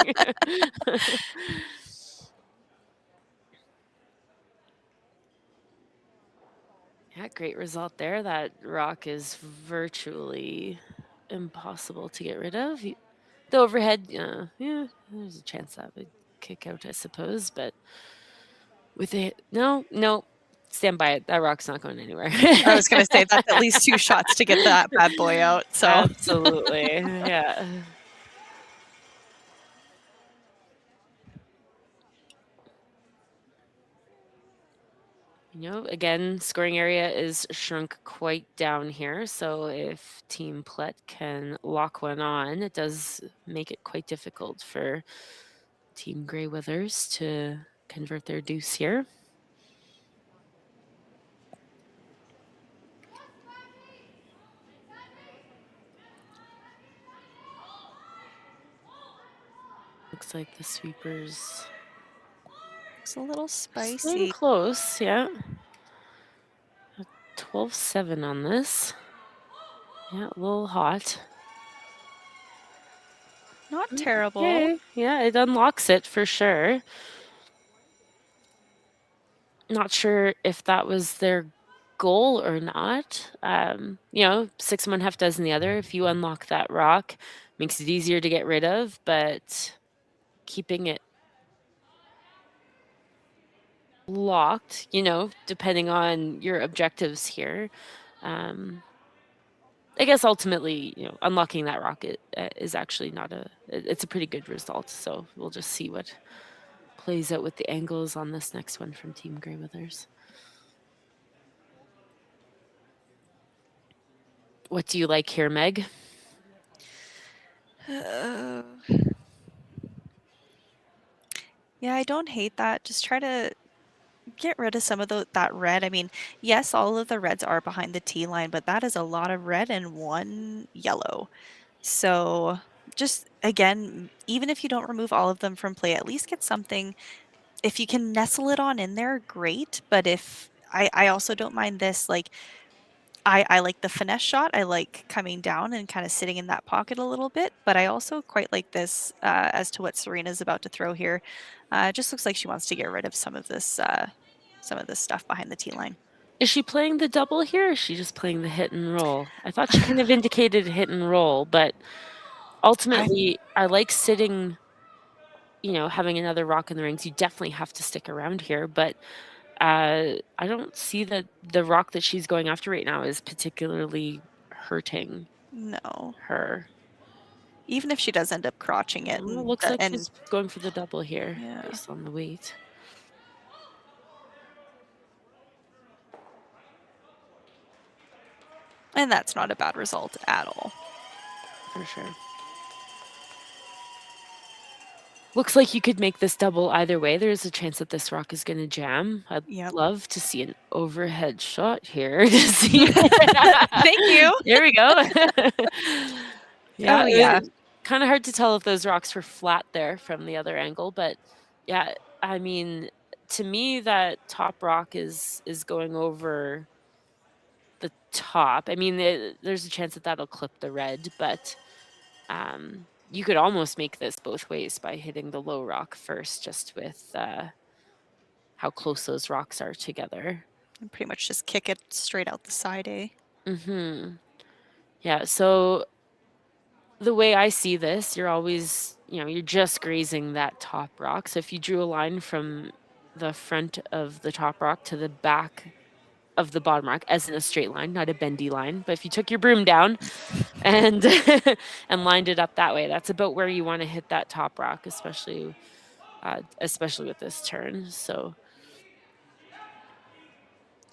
Yeah, great result there. That rock is virtually impossible to get rid of. The overhead, yeah, there's a chance that would kick out, I suppose, but with it, no, stand by it. That rock's not going anywhere. I was going to say that's at least 2 shots to get that bad boy out. So Absolutely, yeah. Again, scoring area is shrunk quite down here. So if Team Plett can lock one on, it does make it quite difficult for Team Grey Withers to convert their deuce here. Looks like the sweepers. It's a little spicy. Staying close, yeah. 12-7 on this. Yeah, a little hot. Not terrible. Okay. Yeah, it unlocks it for sure. Not sure if that was their goal or not. 6 1 half dozen the other. If you unlock that rock, makes it easier to get rid of, but keeping it locked, depending on your objectives here. I guess ultimately, unlocking that rock is actually it's a pretty good result. So we'll just see what plays out with the angles on this next one from Team Grey Withers. What do you like here, Meg? Yeah, I don't hate that. Just try to get rid of some of that red. I mean, yes, all of the reds are behind the tee line, but that is a lot of red and 1 yellow. So just, again, even if you don't remove all of them from play, at least get something. If you can nestle it on in there, great. But if I also don't mind this, like, I like the finesse shot. I like coming down and kind of sitting in that pocket a little bit, but I also quite like this as to what Serena's about to throw here. It just looks like she wants to get rid of some of this stuff behind the tee line. Is she playing the double here, or is she just playing the hit and roll? I thought she kind of indicated hit and roll, but ultimately, I like sitting, having another rock in the rings. You definitely have to stick around here, but I don't see that the rock that she's going after right now is particularly hurting her. Even if she does end up crotching it. It looks like she's going for the double here based on the weight. And that's not a bad result at all. For sure. Looks like you could make this double either way. There's a chance that this rock is going to jam. I'd love to see an overhead shot here to see. Thank you. There we go. Yeah. Kind of hard to tell if those rocks were flat there from the other angle, but yeah, I mean, to me, that top rock is going over the top. I mean, there's a chance that that'll clip the red, but you could almost make this both ways by hitting the low rock first, just with how close those rocks are together. And pretty much just kick it straight out the side, eh? Mm-hmm. Yeah, so the way I see this, you're always, you're just grazing that top rock. So if you drew a line from the front of the top rock to the back of the bottom rock, as in a straight line, not a bendy line, but if you took your broom down and and lined it up that way, that's about where you want to hit that top rock, especially with this turn. So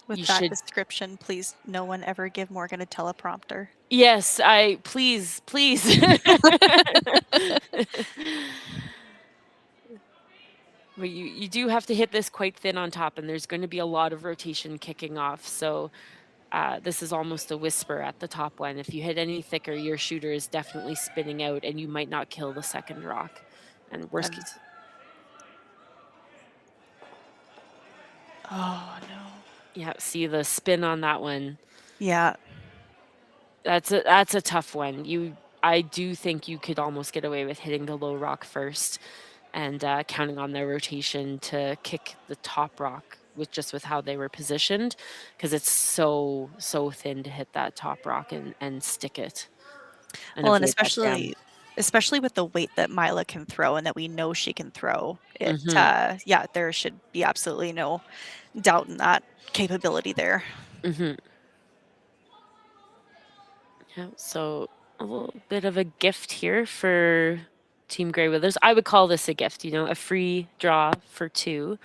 with that description, please, no one ever give Morgan a teleprompter. Yes, please. But you do have to hit this quite thin on top, and there's going to be a lot of rotation kicking off. So this is almost a whisper at the top one. If you hit any thicker, your shooter is definitely spinning out and you might not kill the second rock. And worst case. Oh, no. Yeah, see the spin on that one. Yeah. That's a tough one. I do think you could almost get away with hitting the low rock first and counting on their rotation to kick the top rock with how they were positioned, because it's so thin to hit that top rock and stick it. Well, and especially with the weight that Myla can throw and that we know she can throw, it yeah, there should be absolutely no doubt in that capability there. Yeah, so a little bit of a gift here for Team Grey Withers. I would call this a gift, a free draw for 2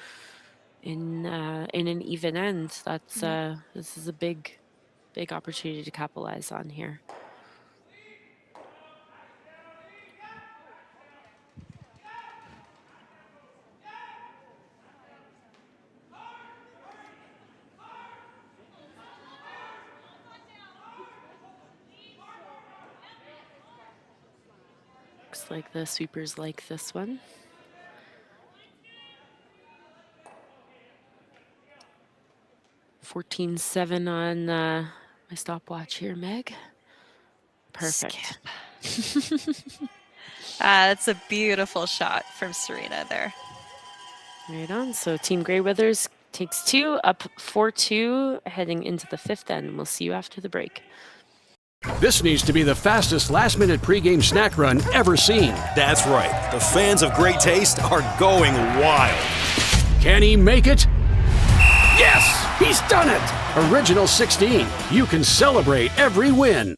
in an even end. That's this is a big opportunity to capitalize on here. Looks like the sweepers like this one. $14.7 on my stopwatch here, Meg. Perfect. That's a beautiful shot from Serena there. Right on. So Team Grey Withers takes 2, up 4-2, heading into the 5th end. We'll see you after the break. This needs to be the fastest last-minute pregame snack run ever seen. That's right. The fans of great taste are going wild. Can he make it? Yes! He's done it! Original 16. You can celebrate every win.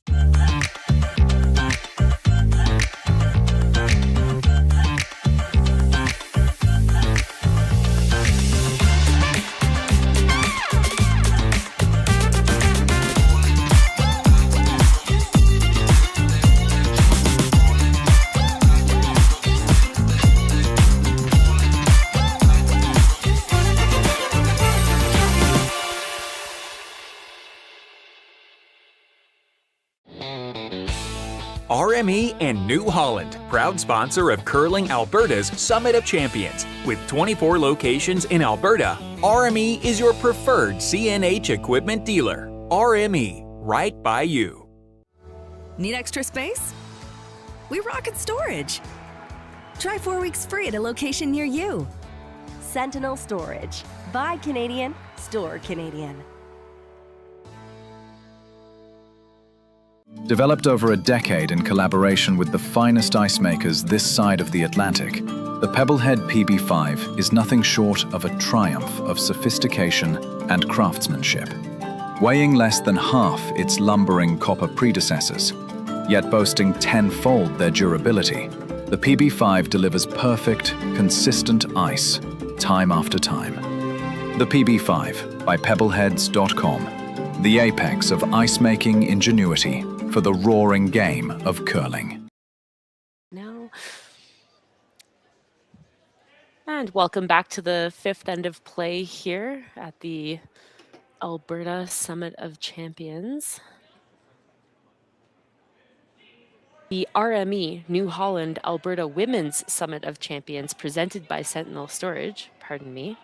RME and New Holland, proud sponsor of Curling Alberta's Summit of Champions. With 24 locations in Alberta, RME is your preferred CNH equipment dealer. RME, right by you. Need extra space? We rocket storage. Try 4 weeks free at a location near you. Sentinel Storage. Buy Canadian, store Canadian. Developed over a decade in collaboration with the finest ice makers this side of the Atlantic, the Pebblehead PB5 is nothing short of a triumph of sophistication and craftsmanship. Weighing less than half its lumbering copper predecessors, yet boasting tenfold their durability, the PB5 delivers perfect, consistent ice, time after time. The PB5 by Pebbleheads.com, the apex of ice-making ingenuity for the roaring game of curling. Now, and welcome back to the 5th end of play here at the Alberta Summit of Champions. The RME New Holland Alberta Women's Summit of Champions presented by Sentinel Storage, pardon me.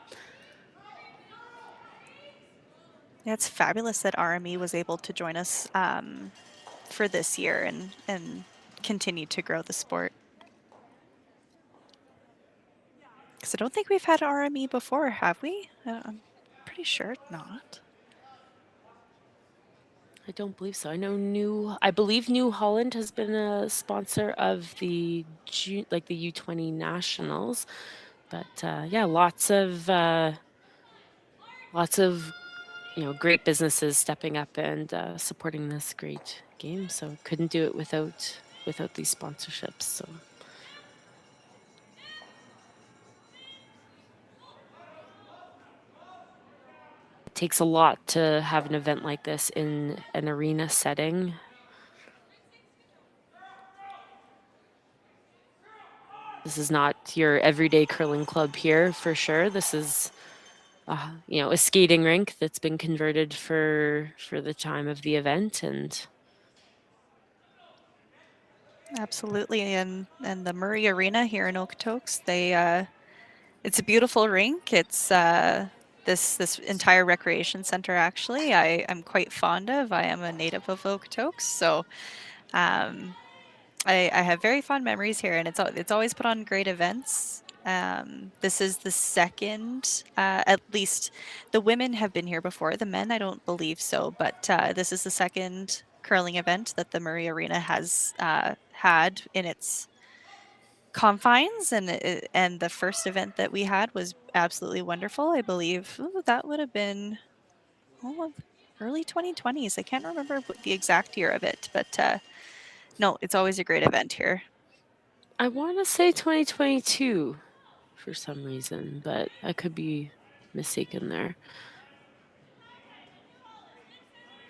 Yeah, it's fabulous that RME was able to join us for this year and continue to grow the sport. Because I don't think we've had RME before, have we? I'm pretty sure not. I don't believe so. I believe New Holland has been a sponsor of the U20 Nationals, but yeah, lots of great businesses stepping up and supporting this great game. So couldn't do it without these sponsorships. So. It takes a lot to have an event like this in an arena setting. This is not your everyday curling club here, for sure. This is a skating rink that's been converted for the time of the event. And Absolutely, and the Murray Arena here in Okotoks, it's a beautiful rink. It's this entire recreation center. Actually, I'm quite fond of. I am a native of Okotoks, so I have very fond memories here, and it's always put on great events. This is the second, at least the women have been here before. The men, I don't believe so, but this is the second curling event that the Murray Arena has had in its confines, and the first event that we had was absolutely wonderful. I believe that would have been early 2020s. I can't remember the exact year of it, but no, it's always a great event here. I want to say 2022 for some reason, but I could be mistaken there.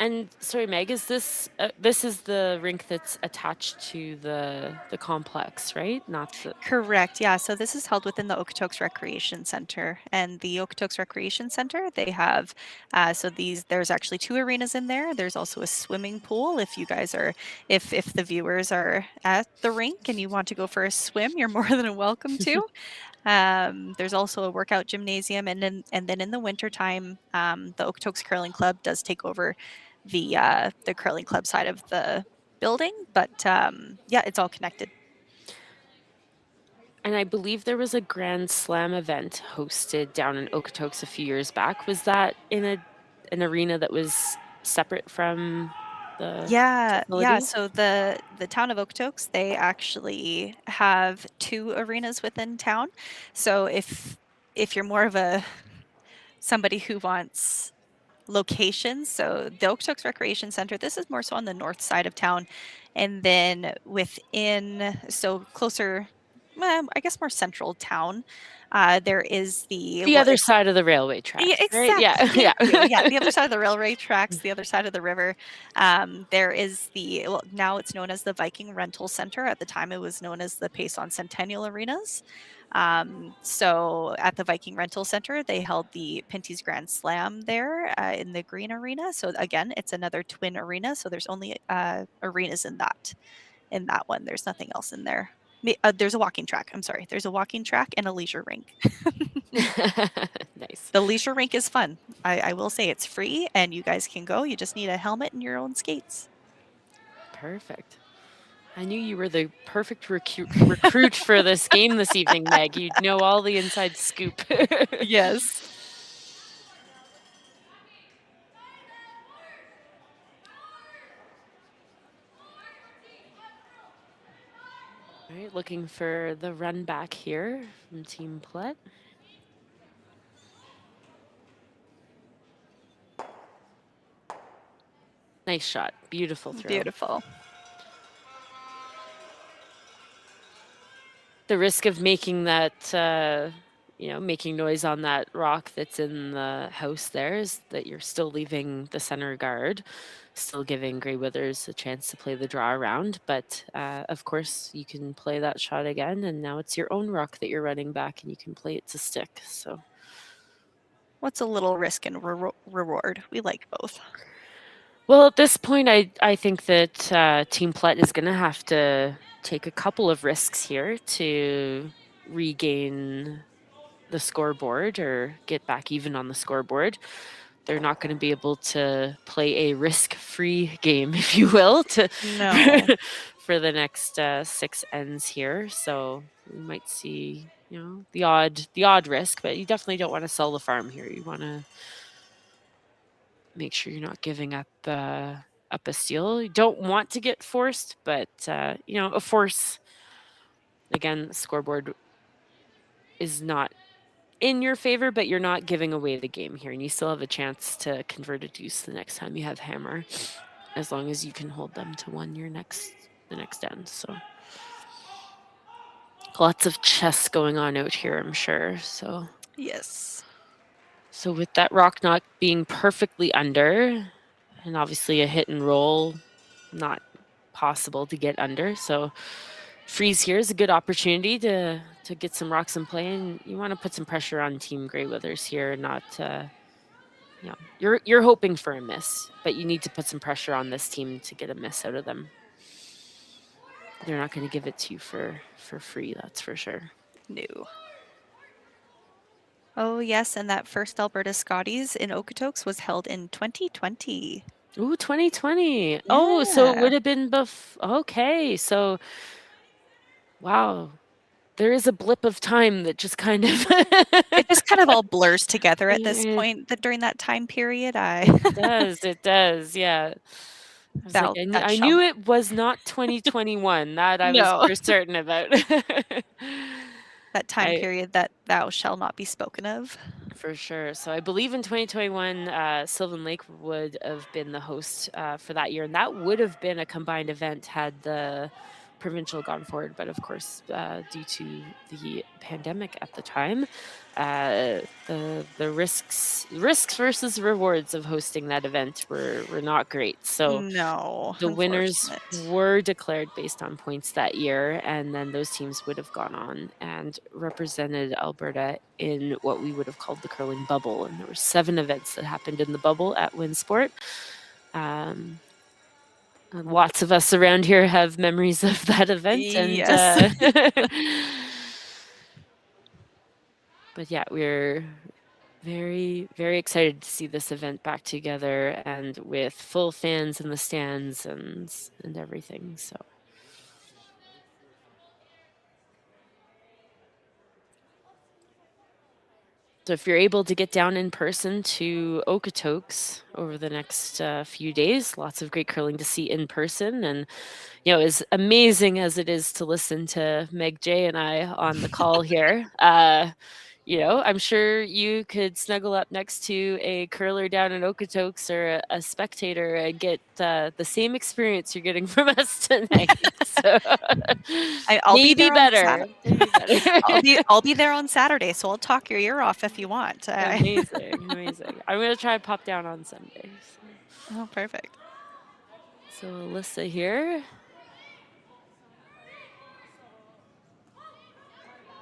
And sorry, Meg, is this is the rink that's attached to the complex, right? Not the... Correct. Yeah. So this is held within the Okotoks Recreation Center, and the Okotoks Recreation Center, they have there's actually 2 arenas in there. There's also a swimming pool. If you guys are, if the viewers are at the rink and you want to go for a swim, you're more than welcome to. There's also a workout gymnasium, and then in the wintertime, the Okotoks Curling Club does take over the curling club side of the building, but yeah, it's all connected. And I believe there was a Grand Slam event hosted down in Okotoks a few years back. Was that in an arena that was separate from the facility? So the town of Okotoks, they actually have 2 arenas within town. So if you're more of somebody who wants locations, so the Okotoks Recreation Center, this is more so on the north side of town, and then closer, I guess more central town, there is the other side of the railway tracks. Yeah, exactly. Right? Yeah. Yeah, the other side of the railway tracks, the other side of the river. There is now it's known as the Viking Rental Center. At the time, it was known as the Payson Sentinel Arenas. So at the Viking Rental Center, they held the Pinty's Grand Slam there in the Green Arena. So again, it's another twin arena. So there's only arenas in that one. There's nothing else in there. There's a walking track. I'm sorry. There's a walking track and a leisure rink. Nice. The leisure rink is fun. I will say it's free, and you guys can go. You just need a helmet and your own skates. Perfect. I knew you were the perfect recruit for this game this evening, Meg. You know all the inside scoop. Yes. All right, looking for the run back here from Team Plett. Nice shot. Beautiful throw. Beautiful. The risk of making that, making noise on that rock that's in the house there is that you're still leaving the center guard, still giving Grey Withers a chance to play the draw around. But of course, you can play that shot again, and now it's your own rock that you're running back, and you can play it to stick. So, what's a little risk and reward? We like both. Well, at this point, I think that Team Plett is going to have to take a couple of risks here to regain the scoreboard or get back even on the scoreboard. They're not going to be able to play a risk-free game, if you will, for the next 6 ends here. So we might see, the odd risk, but you definitely don't want to sell the farm here. You want to make sure you're not giving up a steal. You don't want to get forced, but a force, again, scoreboard is not in your favor, but you're not giving away the game here, and you still have a chance to convert a deuce the next time you have hammer, as long as you can hold them to one the next end. So lots of chess going on out here, I'm sure. So yes. So with that rock not being perfectly under, and obviously a hit and roll not possible to get under, so freeze here is a good opportunity to to get some rocks in play, and you want to put some pressure on Team Grey Withers here, not you're hoping for a miss, but you need to put some pressure on this team to get a miss out of them. They're not going to give it to you for free, that's for sure. No. Oh, yes, and that first Alberta Scotties in Okotoks was held in 2020. Ooh, 2020. Yeah. Oh, so it would have been okay, so wow. There is a blip of time that just kind of it just kind of all blurs together at this point during that time period. It does, yeah. I knew it was not 2021. That I was for certain about. That time period that thou shall not be spoken of. For sure. So I believe in 2021, Sylvan Lake would have been the host for that year, and that would have been a combined event had the provincial gone forward, but of course due to the pandemic at the time, the risks versus rewards of hosting that event were not great. So the winners were declared based on points that year, and then those teams would have gone on and represented Alberta in what we would have called the curling bubble, and there were 7 events that happened in the bubble at WinSport. Lots of us around here have memories of that event. And, yes. But yeah, we're very, very excited to see this event back together and with full fans in the stands and everything. So. So if you're able to get down in person to Okotoks over the next few days, lots of great curling to see in person. And, as amazing as it is to listen to Meg J and I on the call here, I'm sure you could snuggle up next to a curler down in Okotoks or a spectator and get the same experience you're getting from us tonight. So I'll be better. I'll be there on Saturday, so I'll talk your ear off if you want. Amazing. I'm going to try and pop down on Sunday. So. Oh, perfect. So Alyssa here.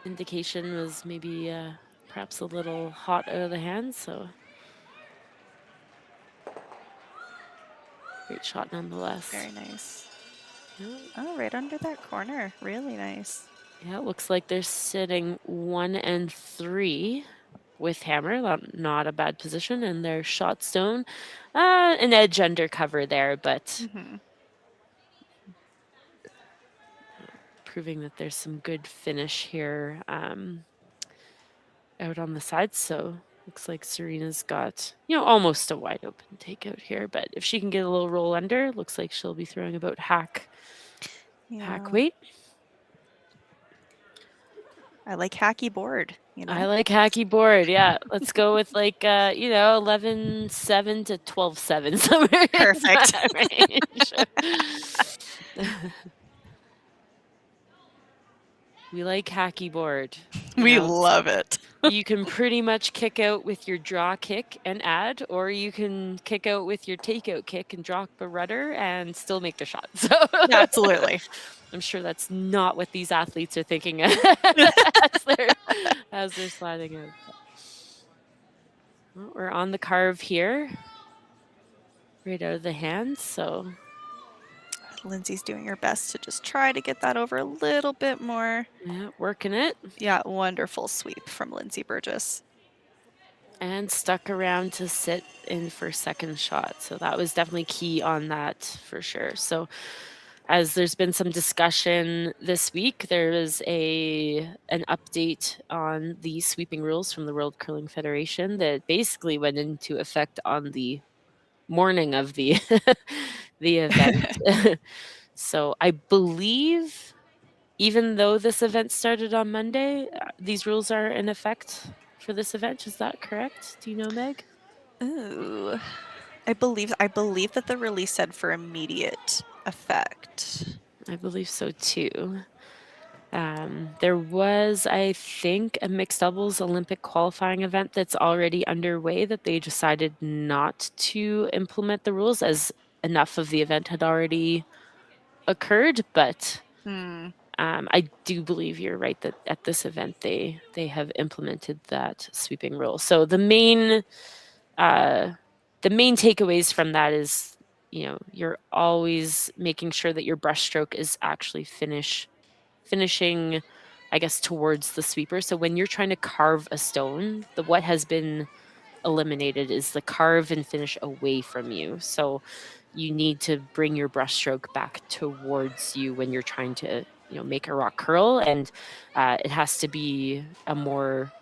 Indication was maybe perhaps a little hot out of the hands, so great shot nonetheless. Very nice. Yeah. Oh, right under that corner. Really nice. Yeah, it looks like they're sitting 1 and 3 with hammer. Not a bad position, and their shot stone, an edge under cover there, but proving that there's some good finish here out on the sides. So looks like Serena's got, almost a wide open takeout here, but if she can get a little roll under, looks like she'll be throwing about hack weight. I like hacky board. I like hacky board. Yeah, let's go with 11-7 to 12-7 somewhere. Perfect. We like hacky board. We love it. You can pretty much kick out with your draw kick and add, or you can kick out with your takeout kick and drop a rudder and still make the shot. So absolutely. I'm sure that's not what these athletes are thinking as they're sliding out. Well, we're on the carve here, right out of the hands. So Lindsay's doing her best to just try to get that over a little bit more. Yeah, working it. Yeah, wonderful sweep from Lindsay Burgess. And stuck around to sit in for second shot. So that was definitely key on that for sure. So as there's been some discussion this week, there is an update on the sweeping rules from the World Curling Federation that basically went into effect on the morning of the the event. So I believe, even though this event started on Monday, these rules are in effect for this event. Is that correct? Do you know, Meg? Ooh, I believe that the release said for immediate effect. I believe so too. There was, I think, a mixed doubles Olympic qualifying event that's already underway that they decided not to implement the rules as enough of the event had already occurred. But I do believe you're right that at this event they have implemented that sweeping rule. So the main takeaways from that is, you're always making sure that your brushstroke is actually finishing, I guess, towards the sweeper. So when you're trying to carve a stone, what has been eliminated is the carve and finish away from you. So you need to bring your brushstroke back towards you when you're trying to, make a rock curl, and it has to be a more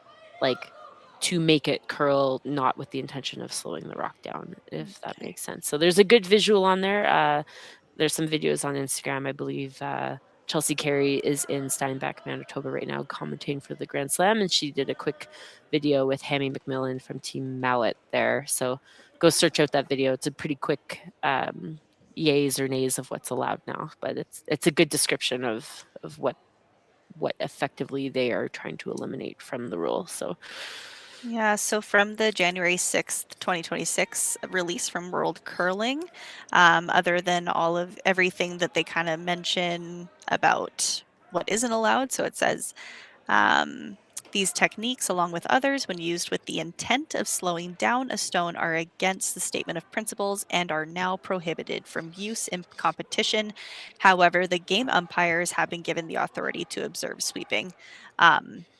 to make it curl, not with the intention of slowing the rock down, if that makes sense. So there's a good visual on there. There's some videos on Instagram. I believe Chelsea Carey is in Steinbach, Manitoba right now commentating for the Grand Slam, and she did a quick video with Hammy McMillan from Team Mowat there. So go search out that video. It's a pretty quick yays or nays of what's allowed now, but it's a good description of what effectively they are trying to eliminate from the rule. So yeah, so from the January 6th, 2026 release from World Curling, other than everything that they kind of mention about what isn't allowed, so it says these techniques, along with others, when used with the intent of slowing down a stone, are against the statement of principles and are now prohibited from use in competition. However, the game umpires have been given the authority to observe sweeping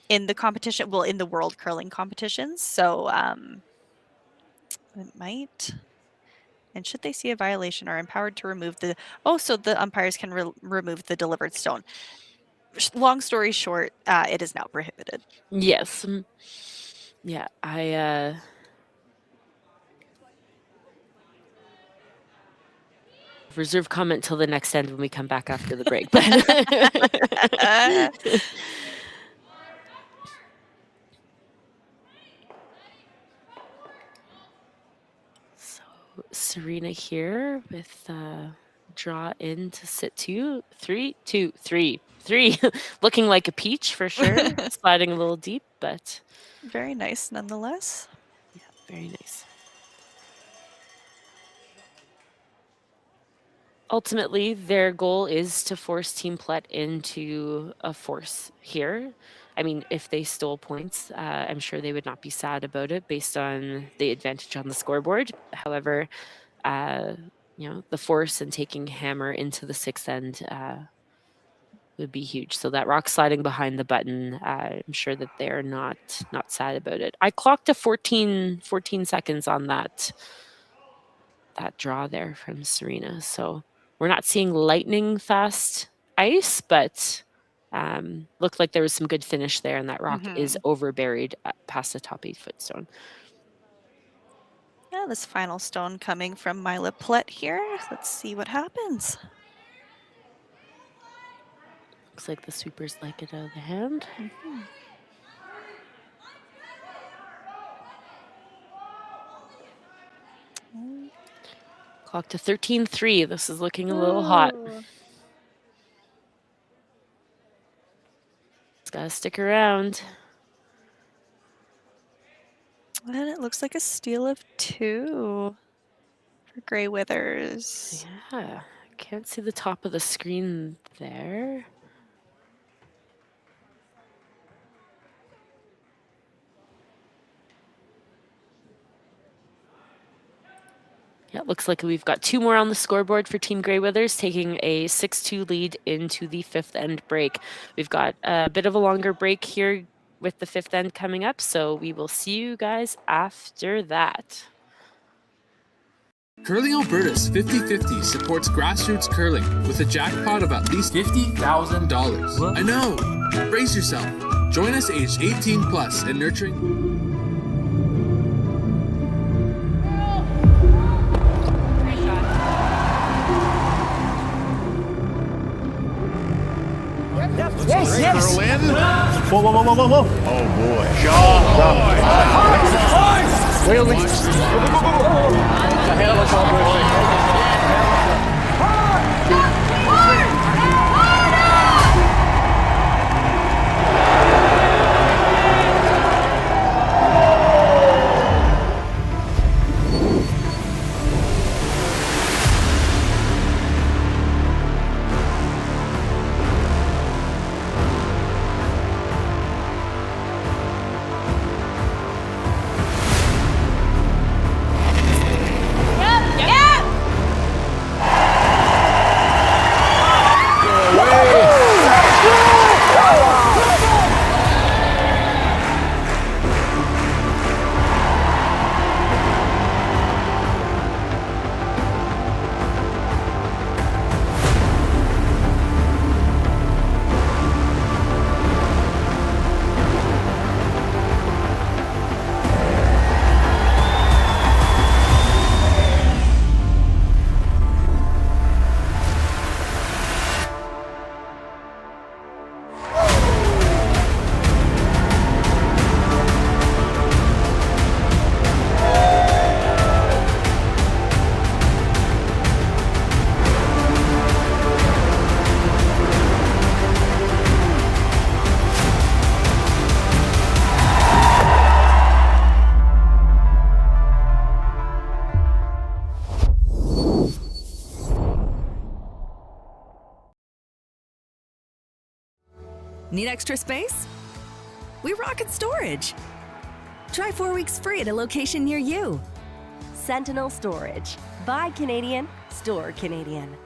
in the competition, in the World Curling competitions. So it might, and should they see a violation, are empowered to remove so the umpires can remove the delivered stone. Long story short, it is now prohibited. Yes. Yeah, I reserve comment till the next end when we come back after the break. So Serena here with draw in to sit 2, 3, 2, 3, 3. Looking like a peach for sure. Sliding a little deep, but very nice nonetheless. Yeah, very nice. Ultimately, their goal is to force Team Plett into a force here. I mean, if they stole points, I'm sure they would not be sad about it based on the advantage on the scoreboard. However, the force and taking hammer into the 6th end would be huge. So that rock sliding behind the button, I'm sure that they're not sad about it. I clocked a 14 seconds on that draw there from Serena. So we're not seeing lightning fast ice, but looked like there was some good finish there, and that rock is over buried past the top 8-foot stone. Yeah, this final stone coming from Myla Plett here. Let's see what happens. Looks like the sweepers like it out of the hand. Clock to 13-3. This is looking a little hot. It's got to stick around. And it looks like a steal of 2 for Grey Withers. Yeah, can't see the top of the screen there. Yeah, it looks like we've got 2 more on the scoreboard for Team Grey Withers, taking a 6-2 lead into the 5th end break. We've got a bit of a longer break here with the 5th end coming up, so we will see you guys after that. Curling Alberta's 50/50 supports grassroots curling with a jackpot of at least $50,000. I know! Brace yourself. Join us aged 18 plus and nurturing... Yes. Whoa. Oh boy. Jaws up. Wait. Need extra space? We rocket storage. Try 4 weeks free at a location near you. Sentinel Storage. Buy Canadian, store Canadian.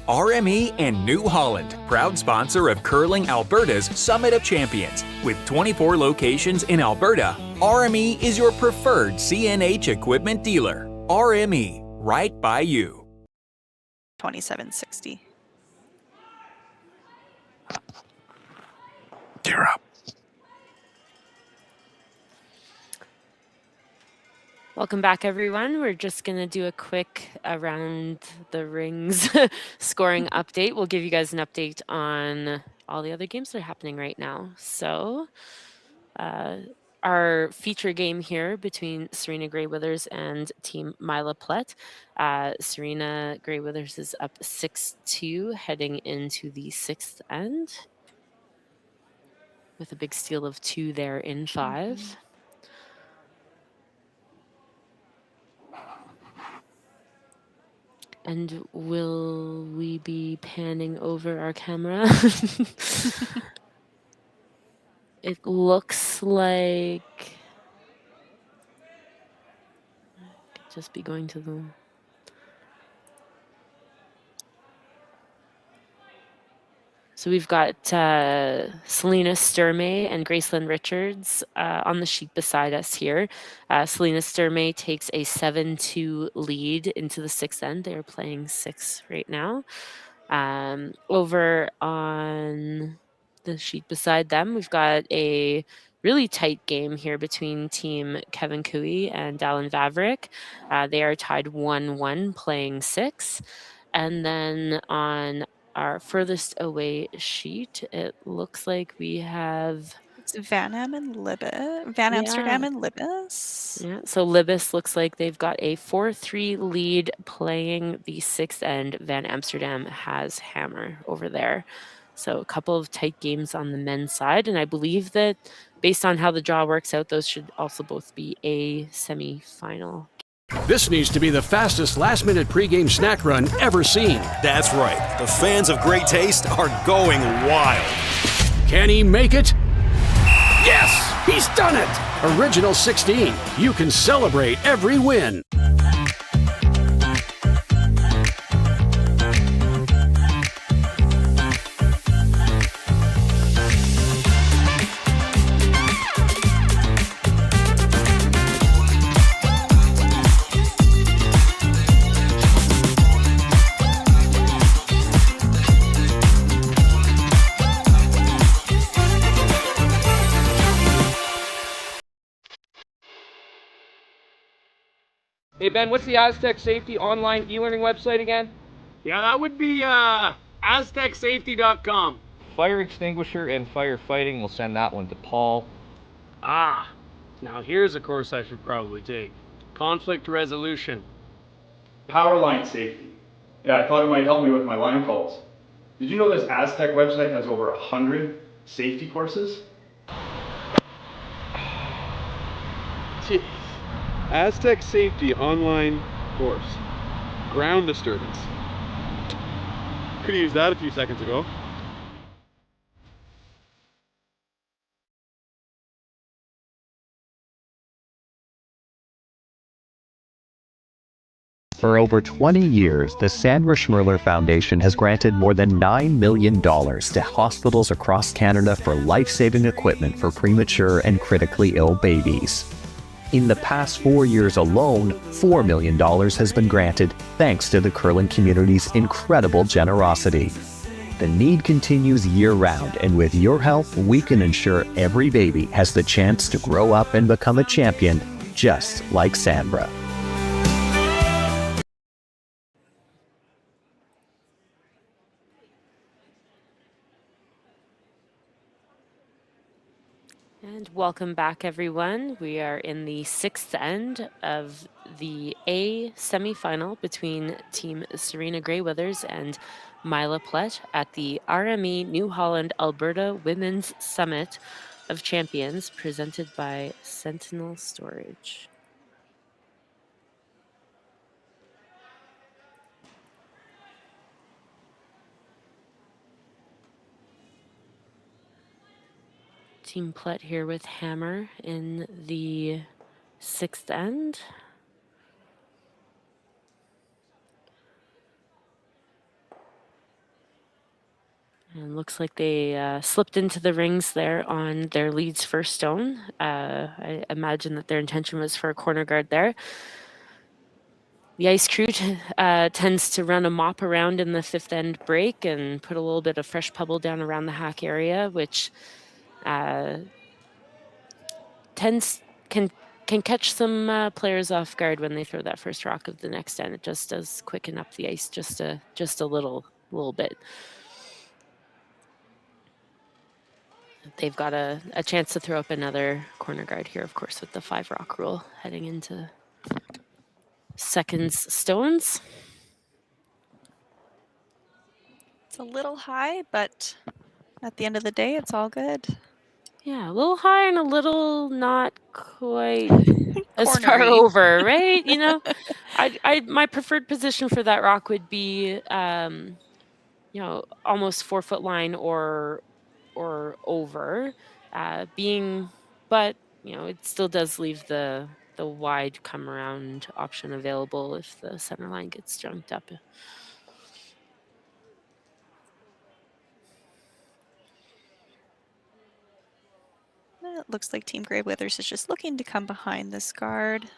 RME and New Holland, proud sponsor of Curling Alberta's Summit of Champions. With 24 locations in Alberta, RME is your preferred CNH equipment dealer. RME, right by you. 2760. You're up. Welcome back, everyone. We're just going to do a quick around the rings scoring update. We'll give you guys an update on all the other games that are happening right now. So our feature game here between Serena Grey-Withers and Team Myla Plett. Serena Grey-Withers is up 6-2 heading into the 6th end with a big steal of 2 there in 5. And will we be panning over our camera? It looks like I could just be going to the... So we've got Selena Sturmey and Gracelyn Richards on the sheet beside us here. Selena Sturmey takes a 7-2 lead into the 6th end. They're playing 6 right now. Over on the sheet beside them, we've got a really tight game here between Team Kevin Cooey and Dallin Vavrick. They are tied 1-1, playing 6. And then on our furthest away sheet, it looks like we have... It's Van Amsterdam and Libis. Yeah, so Libis looks like they've got a 4-3 lead playing the 6th end. Van Amsterdam has Hammer over there. So a couple of tight games on the men's side. And I believe that based on how the draw works out, those should also both be a semi-final. This needs to be the fastest last-minute pregame snack run ever seen. That's right. The fans of great taste are going wild. Can he make it? Yes! He's done it! Original 16. You can celebrate every win. Hey Ben, what's the Aztec Safety online e-learning website again? Yeah, that would be aztecsafety.com. Fire extinguisher and firefighting, we'll send that one to Paul. Ah, now here's a course I should probably take. Conflict resolution. Power line safety. Yeah, I thought it might help me with my line calls. Did you know this Aztec website has over 100 safety courses? Jeez. Aztec Safety online course. Ground disturbance. Could have used that a few seconds ago. For over 20 years, the Sandra Schmirler Foundation has granted more than $9 million to hospitals across Canada for life-saving equipment for premature and critically ill babies. In the past 4 years alone, $4 million has been granted thanks to the curling community's incredible generosity. The need continues year-round, and with your help, we can ensure every baby has the chance to grow up and become a champion, just like Sandra. And welcome back, everyone. We are in the 6th end of the A semifinal between Team Serena Grey-Withers and Myla Plett at the RME New Holland Alberta Women's Summit of Champions, presented by Sentinel Storage. Team Plett here with hammer in the 6th end. And looks like they slipped into the rings there on their lead's first stone. I imagine that their intention was for a corner guard there. The ice crew tends to run a mop around in the 5th end break and put a little bit of fresh pebble down around the hack area, which can catch some players off guard when they throw that first rock of the next end. It just does quicken up the ice just a little bit. They've got a chance to throw up another corner guard here, of course, with the 5 rock rule heading into seconds stones. It's a little high, but at the end of the day, it's all good. Yeah, a little high and a little not quite as far over, right? You know, my preferred position for that rock would be, you know, almost 4-foot line or over, but you know, it still does leave the wide come around option available if the center line gets junked up. It looks like Team Grey Withers is just looking to come behind this guard.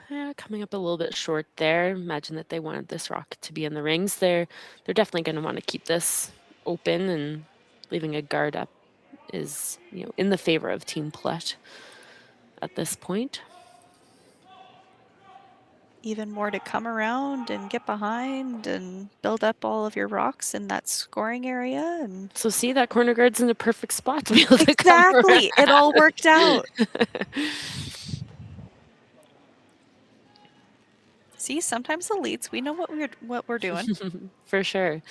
Yeah, coming up a little bit short there. Imagine that they wanted this rock to be in the rings. They're definitely going to want to keep this open, and leaving a guard up is, you know, in the favor of Team Plett at this point. Even more to come around and get behind and build up all of your rocks in that scoring area. And so see, that corner guard's in a perfect spot to be able to exactly. It all worked out. See, sometimes the leads, we know what we're doing. For sure.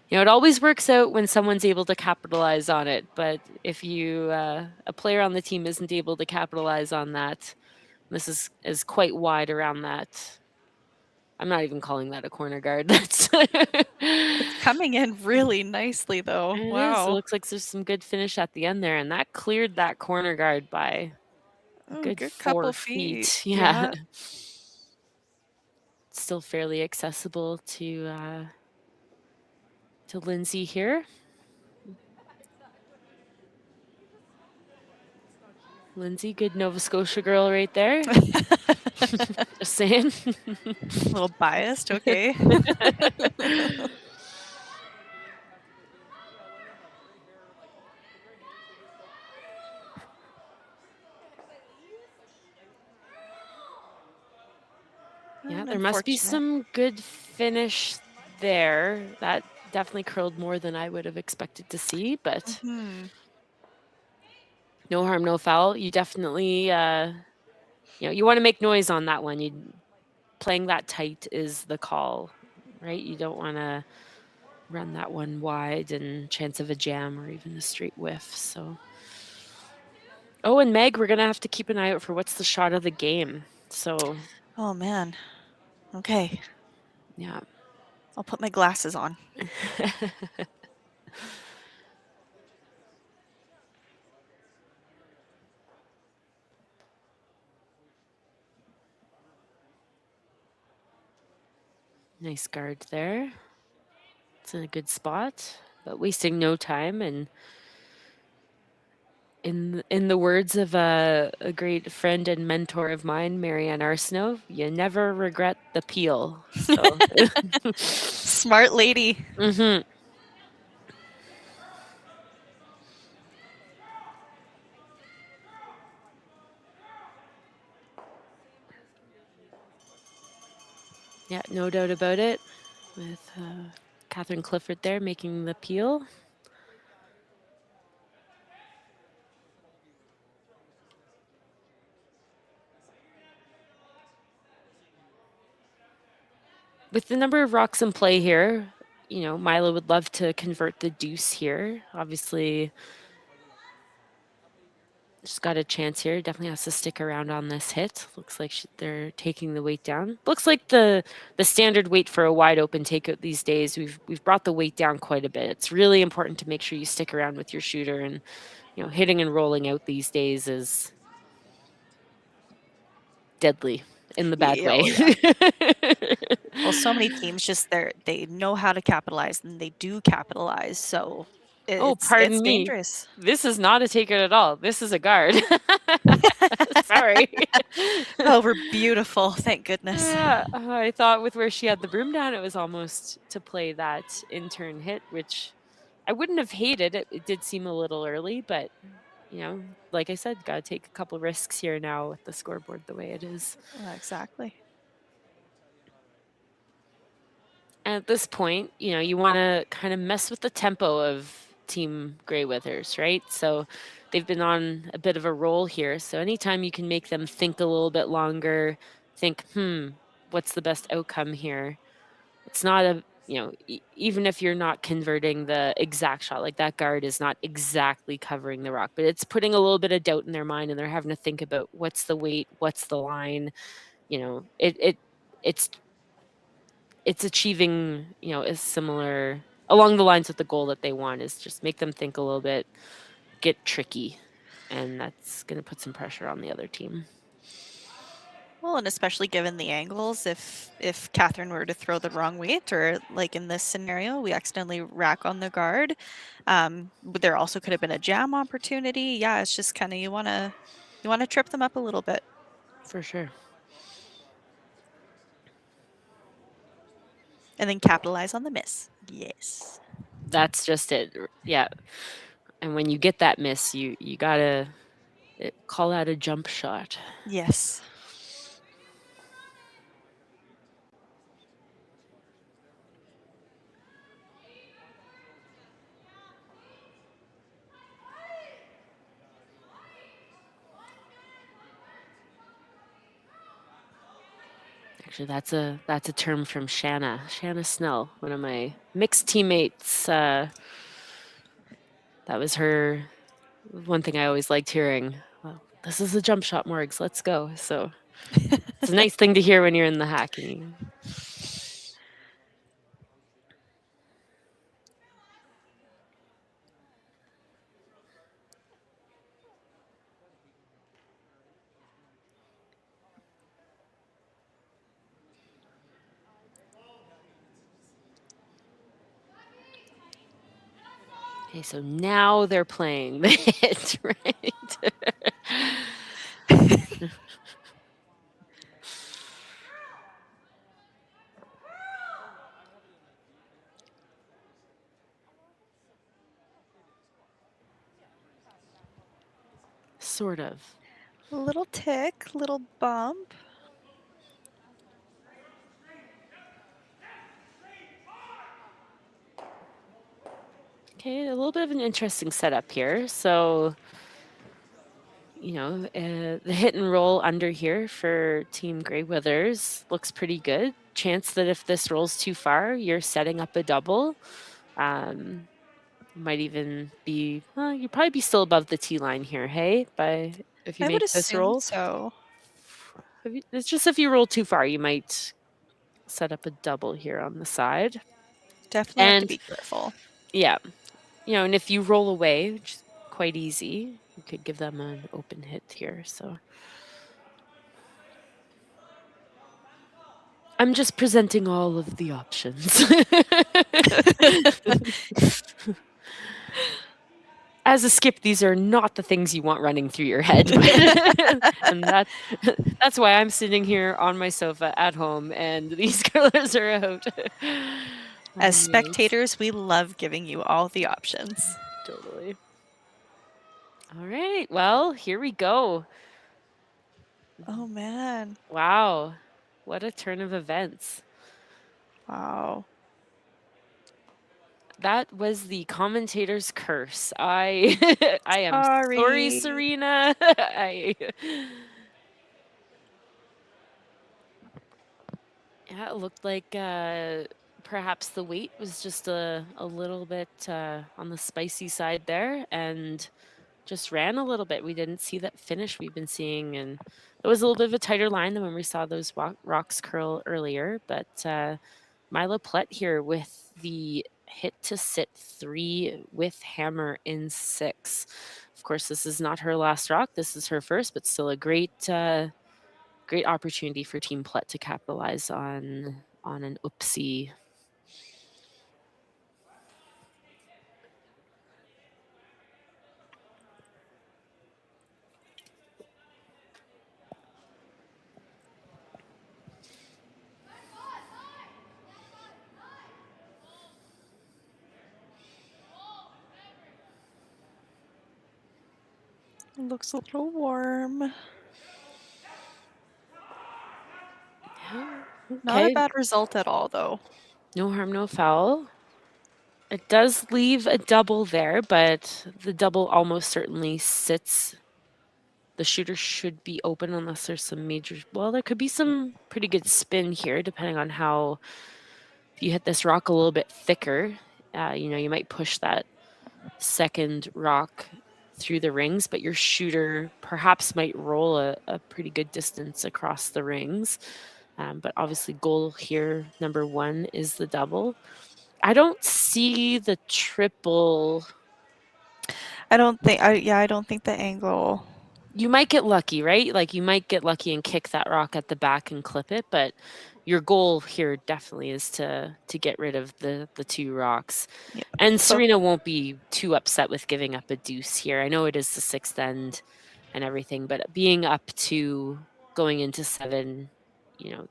You know, it always works out when someone's able to capitalize on it. But if you, a player on the team isn't able to capitalize on that, this is quite wide around that. I'm not even calling that a corner guard. That's it's coming in really nicely, though. Wow. It looks like there's some good finish at the end there, and that cleared that corner guard by a good 4 couple feet. feet. Yeah. Still fairly accessible to Lindsay here. Lindsay, good Nova Scotia girl right there. Just saying. A little biased, okay. Yeah, there must be some good finish there. That definitely curled more than I would have expected to see, but no harm, no foul. You definitely, you know, you want to make noise on that one. Playing that tight is the call, right? You don't want to run that one wide and chance of a jam or even a straight whiff. So, oh, and Meg, we're gonna have to keep an eye out for what's the shot of the game. So, oh man. Okay. Yeah. I'll put my glasses on. Nice guard there. It's in a good spot, but wasting no time. And in the words of a great friend and mentor of mine, Marianne Arsenault, you never regret the peel. So. Smart lady. Mm-hmm. Yeah, no doubt about it. With Catherine Clifford there making the peel. With the number of rocks in play here, you know, Myla would love to convert the deuce here. Obviously, She's got a chance here. Definitely has to stick around on this hit. Looks like they're taking the weight down. Looks like the standard weight for a wide open takeout these days. We've brought the weight down quite a bit. It's really important to make sure you stick around with your shooter, and hitting and rolling out these days is deadly in the bad way. Well, so many teams just they know how to capitalize, and they do capitalize. So it's me. dangerous. This is not a takeout at all. This is a guard. Sorry. Oh, we're beautiful. Thank goodness. Yeah, I thought with where she had the broom down, it was almost to play that in-turn hit, which I wouldn't have hated. It did seem a little early, but like I said, got to take a couple risks here now with the scoreboard the way it is. Exactly. And at this point, you want to kind of mess with the tempo of Team Grey Withers, right? So they've been on a bit of a roll here. So anytime you can make them think a little bit longer, think, what's the best outcome here? It's not a, even if you're not converting the exact shot, like that guard is not exactly covering the rock, but it's putting a little bit of doubt in their mind, and they're having to think about what's the weight, what's the line, it's achieving, a similar along the lines of the goal that they want, is just make them think a little bit, get tricky, and that's going to put some pressure on the other team. Well, and especially given the angles, if Catherine were to throw the wrong weight, or like in this scenario, we accidentally rack on the guard, there also could have been a jam opportunity. Yeah, it's just kind of you want to trip them up a little bit. For sure. And then capitalize on the miss. Yes. That's just it. Yeah. And when you get that miss, you gotta call out a jump shot. Yes. Actually, that's a term from Shanna Snell, one of my mixed teammates. That was her one thing I always liked hearing. Well, this is a jump shot, Morgs. Let's go. So it's a nice thing to hear when you're in the hacking. Okay, so now they're playing the hit, right? Sort of. A little tick, little bump. Okay, a little bit of an interesting setup here. So, the hit and roll under here for Team Grey Withers looks pretty good. Chance that if this rolls too far, you're setting up a double. Might even be, you'd probably be still above the T line here, hey? If you I make would this roll. So. It's just if you roll too far, you might set up a double here on the side. Definitely have to be careful. Yeah. And if you roll away, which is quite easy, you could give them an open hit here. So I'm just presenting all of the options. As a skip, these are not the things you want running through your head. And that's why I'm sitting here on my sofa at home and these colors are out. As spectators, we love giving you all the options. Totally. All right. Well, here we go. Oh, man. Wow. What a turn of events. Wow. That was the commentator's curse. I am sorry, Serena. Yeah, it looked like perhaps the weight was just a little bit on the spicy side there, and just ran a little bit. We didn't see that finish we've been seeing, and it was a little bit of a tighter line than when we saw those rocks curl earlier. But Myla Plett here with the hit to sit 3 with hammer in 6. Of course, this is not her last rock. This is her first, but still a great great opportunity for Team Plett to capitalize on an oopsie. It looks a little warm. Yeah, Not a okay. bad result at all, though. No harm, no foul. It does leave a double there, but the double almost certainly sits. The shooter should be open unless there's some major... Well, there could be some pretty good spin here, depending on how... If you hit this rock a little bit thicker, you might push that second rock through the rings, but your shooter perhaps might roll a pretty good distance across the rings. But obviously goal here, number 1, is the double. I don't see the triple. I don't think the angle. You might get lucky, right? Like you might get lucky and kick that rock at the back and clip it, but your goal here definitely is to get rid of the 2 rocks. Yeah. And Serena won't be too upset with giving up a deuce here. I know it is the 6th end and everything, but being up to going into 7,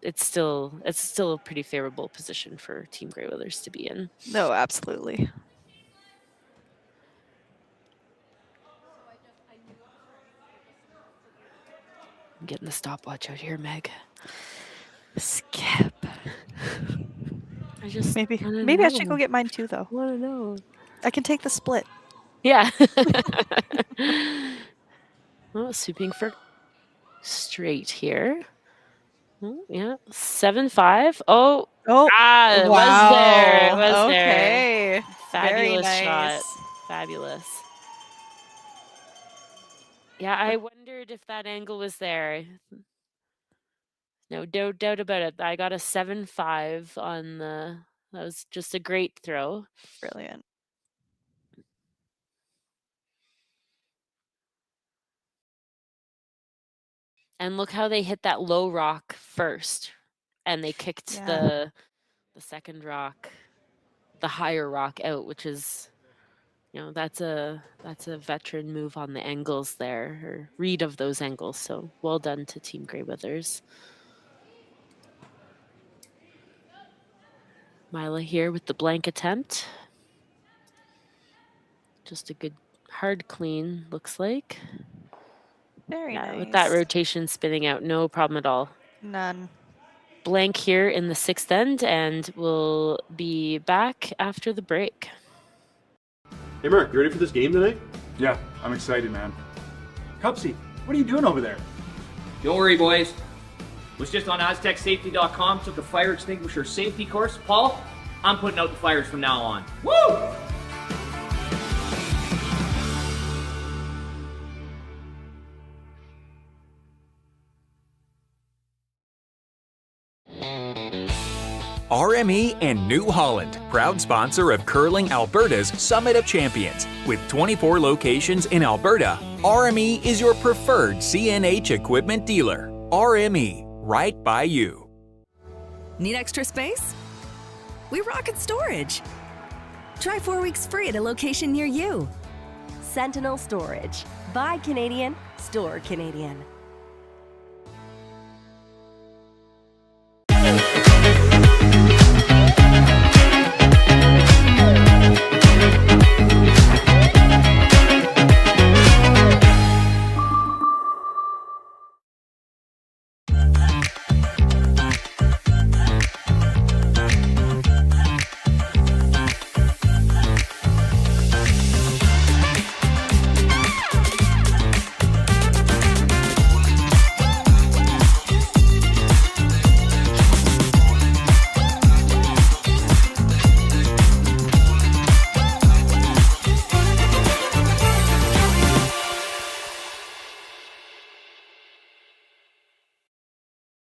it's still a pretty favorable position for Team Grey Withers to be in. No, absolutely. I'm getting the stopwatch out here, Meg. Skip. I just maybe I should go get mine too, though. I want to know. I can take the split. Yeah. Well, sweeping for straight here. Oh, yeah, 7-5. Oh, it wow. was there. It was okay. there. Fabulous Very nice. shot. Fabulous. Yeah, I wondered if that angle was there. No doubt about it. I got a 7-5 on the... That was just a great throw. Brilliant. And look how they hit that low rock first. And they kicked the second rock, the higher rock out, which is... that's a veteran move on the angles there, or read of those angles. So well done to Team Grey Withers. Myla here with the blank attempt. Just a good hard clean, looks like. Very nice. With that rotation spinning out, no problem at all. None. Blank here in the 6th end, and we'll be back after the break. Hey Mark, you ready for this game tonight? Yeah, I'm excited, man. Cupsy, what are you doing over there? Don't worry, boys. Was just on AztecSafety.com, took a fire extinguisher safety course. Paul, I'm putting out the fires from now on. Woo! RME and New Holland, proud sponsor of Curling Alberta's Summit of Champions. With 24 locations in Alberta, RME is your preferred CNH equipment dealer. RME, right by you. Need extra space? We rocket storage. Try 4 weeks free at a location near you. Sentinel Storage. Buy Canadian, store Canadian.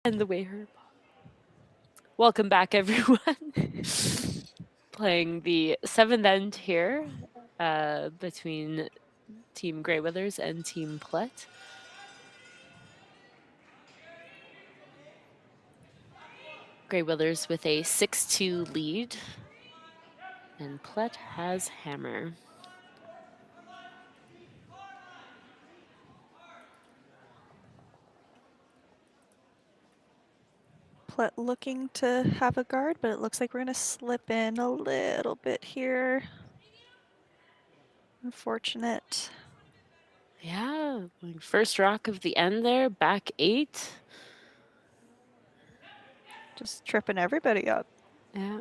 And the way her. Welcome back, everyone. Playing the 7th end here between Team Grey Withers and Team Plett. Grey Withers with a 6-2 lead. And Plett has hammer. Plett looking to have a guard, but it looks like we're going to slip in a little bit here. Unfortunate. Yeah, first rock of the end there, back 8. Just tripping everybody up. Yeah.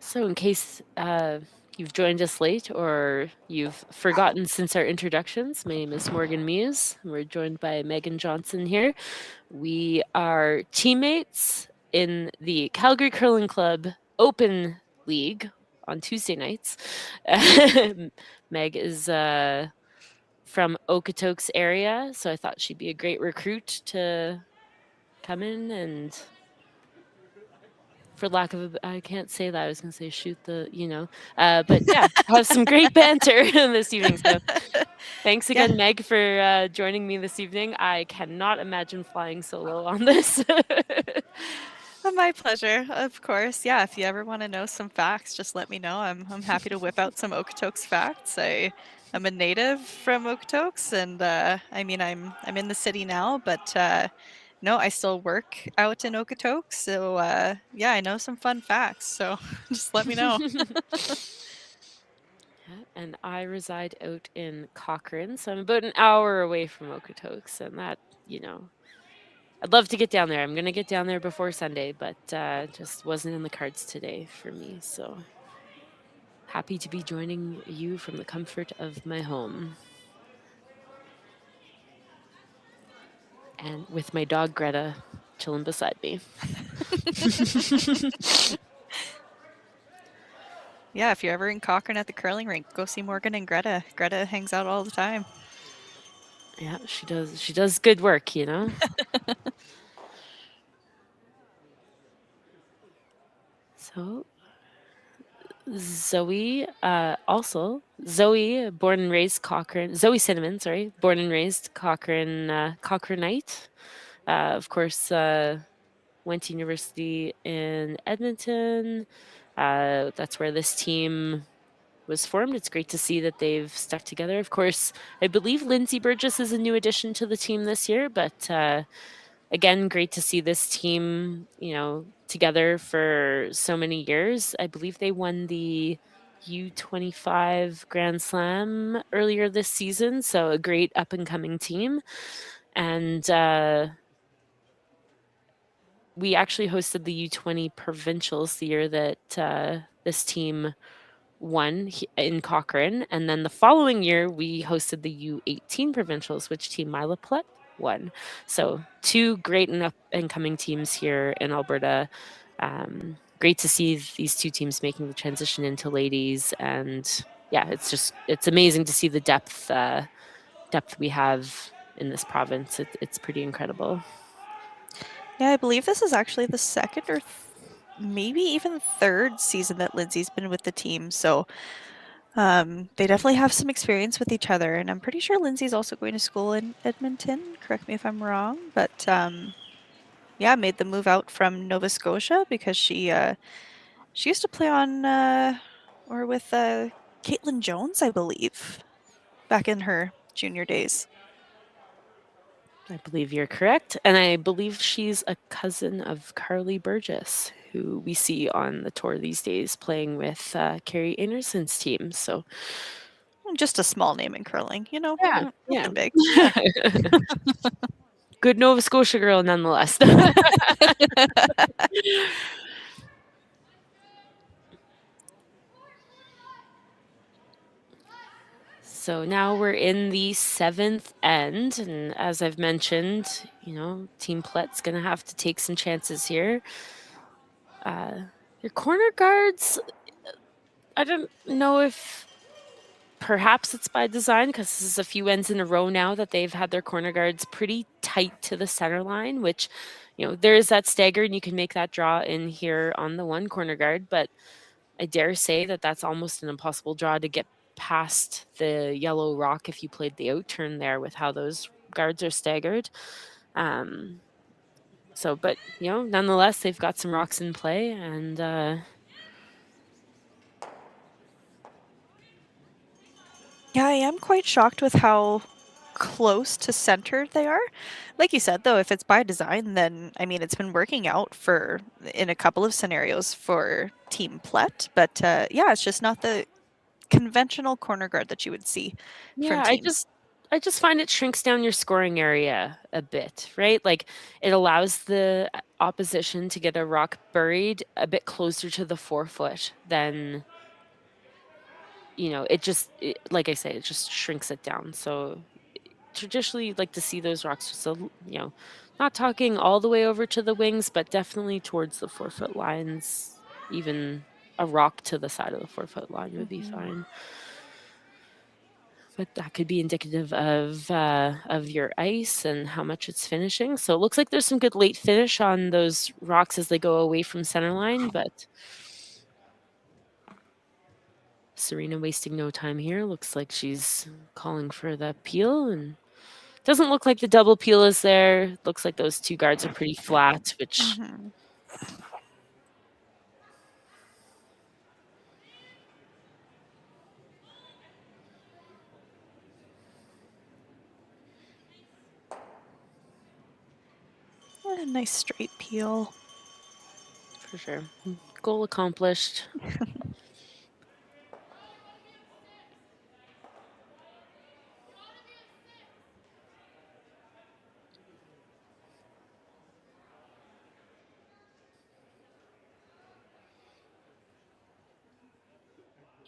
So in case you've joined us late or you've forgotten since our introductions, my name is Morgan Muse. And we're joined by Megan Johnson here. We are teammates in the Calgary Curling Club Open League on Tuesday nights. Meg is from Okotoks area, so I thought she'd be a great recruit to come in and, for lack of I can't say that. I was going to say shoot the, but yeah, have some great banter this evening. So thanks again, Meg, for joining me this evening. I cannot imagine flying solo on this. My pleasure, of course. Yeah, if you ever want to know some facts, just let me know. I'm happy to whip out some Okotoks facts. I'm a native from Okotoks, and I mean I'm in the city now, but no, I still work out in Okotoks. So yeah, I know some fun facts. So just let me know. And I reside out in Cochrane, so I'm about an hour away from Okotoks, and that, I'd love to get down there. I'm going to get down there before Sunday, but just wasn't in the cards today for me. So happy to be joining you from the comfort of my home. And with my dog Greta chilling beside me. Yeah, if you're ever in Cochrane at the curling rink, go see Morgan and Greta. Greta hangs out all the time. Yeah, she does. She does good work, So Zoe, Zoe, born and raised Cochrane. Zoe Cinnamon, sorry, born and raised Cochrane, Cochraneite. Of course, went to university in Edmonton. That's where this team was formed. It's great to see that they've stuck together. Of course, I believe Lindsay Burgess is a new addition to the team this year, but again, great to see this team, together for so many years. I believe they won the U25 Grand Slam earlier this season, so a great up-and-coming team. And we actually hosted the U20 Provincials the year that this team won in Cochrane, and then the following year we hosted the U18 Provincials, which Team Myla Plett won. So 2 great and up-and-coming teams here in Alberta. Great to see these 2 teams making the transition into ladies, and yeah, it's amazing to see the depth we have in this province. It's pretty incredible. Yeah, I believe this is actually the second or maybe even third season that Lindsay's been with the team. So they definitely have some experience with each other. And I'm pretty sure Lindsay's also going to school in Edmonton. Correct me if I'm wrong. But yeah, made the move out from Nova Scotia because she used to play on or with Caitlin Jones, I believe, back in her junior days. I believe you're correct. And I believe she's a cousin of Carly Burgess, who we see on the tour these days playing with Carrie Anderson's team. So just a small name in curling, Yeah. Nothing big. Good Nova Scotia girl nonetheless. So now we're in the 7th end, and as I've mentioned, Team Plett's going to have to take some chances here. Your corner guards, I don't know if perhaps it's by design, because this is a few ends in a row now that they've had their corner guards pretty tight to the center line, which, there is that stagger and you can make that draw in here on the one corner guard, but I dare say that that's almost an impossible draw to get past the yellow rock if you played the out turn there with how those guards are staggered. But nonetheless, they've got some rocks in play, and Yeah, I am quite shocked with how close to center they are. Like you said, though, if it's by design, then it's been working out in a couple of scenarios for Team Plett. But yeah, it's just not the conventional corner guard that you would see from teams. I just find it shrinks down your scoring area a bit, right? Like it allows the opposition to get a rock buried a bit closer to the forefoot than, like I say, it just shrinks it down. So traditionally like to see those rocks just, not talking all the way over to the wings, but definitely towards the forefoot lines. Even a rock to the side of the forefoot line would be fine. But that could be indicative of your ice and how much it's finishing. So it looks like there's some good late finish on those rocks as they go away from center line, but Serena wasting no time here. Looks like she's calling for the peel, and doesn't look like the double peel is there. Looks like those two guards are pretty flat, which a nice straight peel. For sure. Goal accomplished.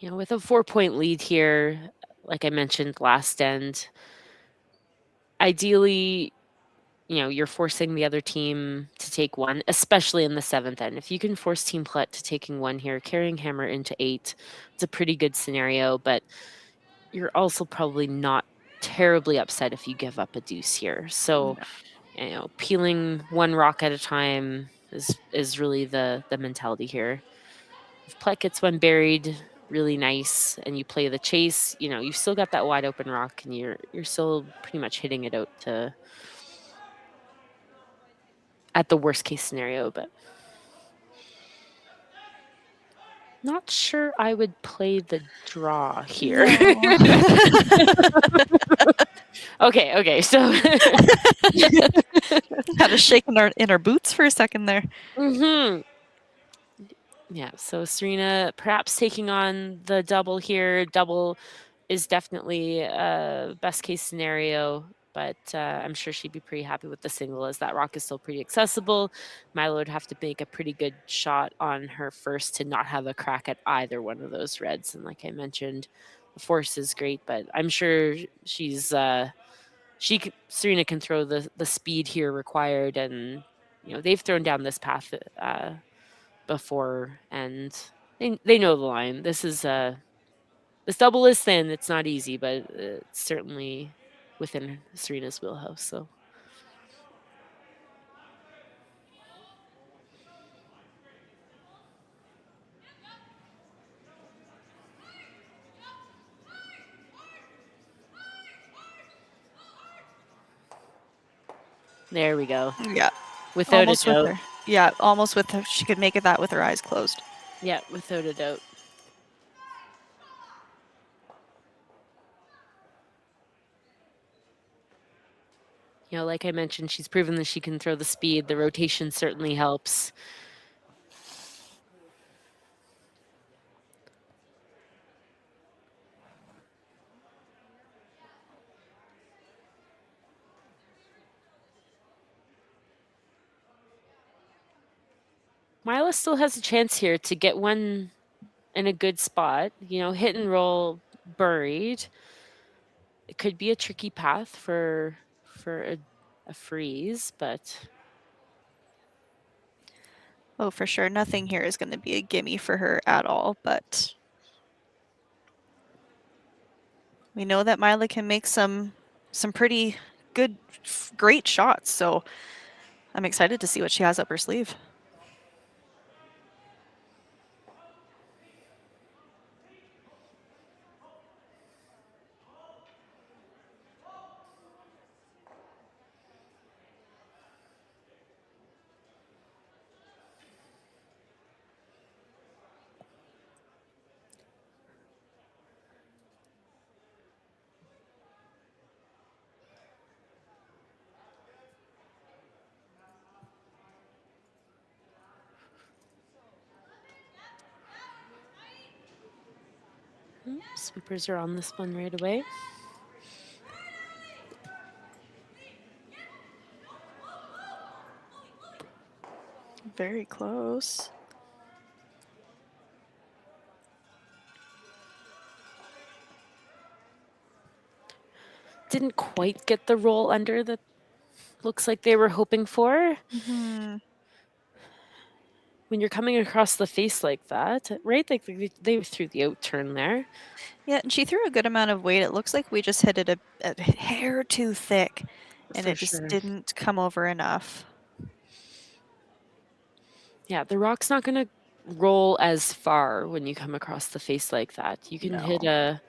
With a 4-point lead here, like I mentioned last end, ideally, you're forcing the other team to take one, especially in the 7th end. If you can force Team Plett to taking one here, carrying hammer into 8, it's a pretty good scenario, but you're also probably not terribly upset if you give up a deuce here. So, peeling one rock at a time is really the mentality here. If Plett gets one buried really nice and you play the chase, you've still got that wide open rock and you're still pretty much hitting it out to at the worst case scenario, but not sure I would play the draw here. No. Okay, so had to shake in our boots for a second there. Yeah, so Serena perhaps taking on the double here. Double is definitely a best case scenario, but I'm sure she'd be pretty happy with the single as that rock is still pretty accessible. Myla would have to make a pretty good shot on her first to not have a crack at either one of those reds. And like I mentioned, the force is great, but I'm sure Serena can throw the speed here required, and they've thrown down this path before, and they know the line. This double is thin. It's not easy, but it's certainly within Serena's wheelhouse. So there we go. Yeah, without almost a doubt. with her. Yeah, almost with her. She could make it that with her eyes closed. Yeah, without a doubt. Like I mentioned, she's proven that she can throw the speed. The rotation certainly helps. Myla still has a chance here to get one in a good spot. Hit and roll buried. It could be a tricky path for a freeze, but oh, for sure, nothing here is going to be a gimme for her at all. But We know that Myla can make some pretty good, great shots. So I'm excited to see what she has up her sleeve. Sweepers are on this one right away. Very close. Didn't quite get the roll under that looks like they were hoping for. When you're coming across the face like that, right? Like they threw the out turn there. Yeah, and she threw a good amount of weight. It looks like we just hit it a hair too thick, and For it just sure. didn't come over enough. Yeah, the rock's not going to roll as far when you come across the face like that. You can hit a,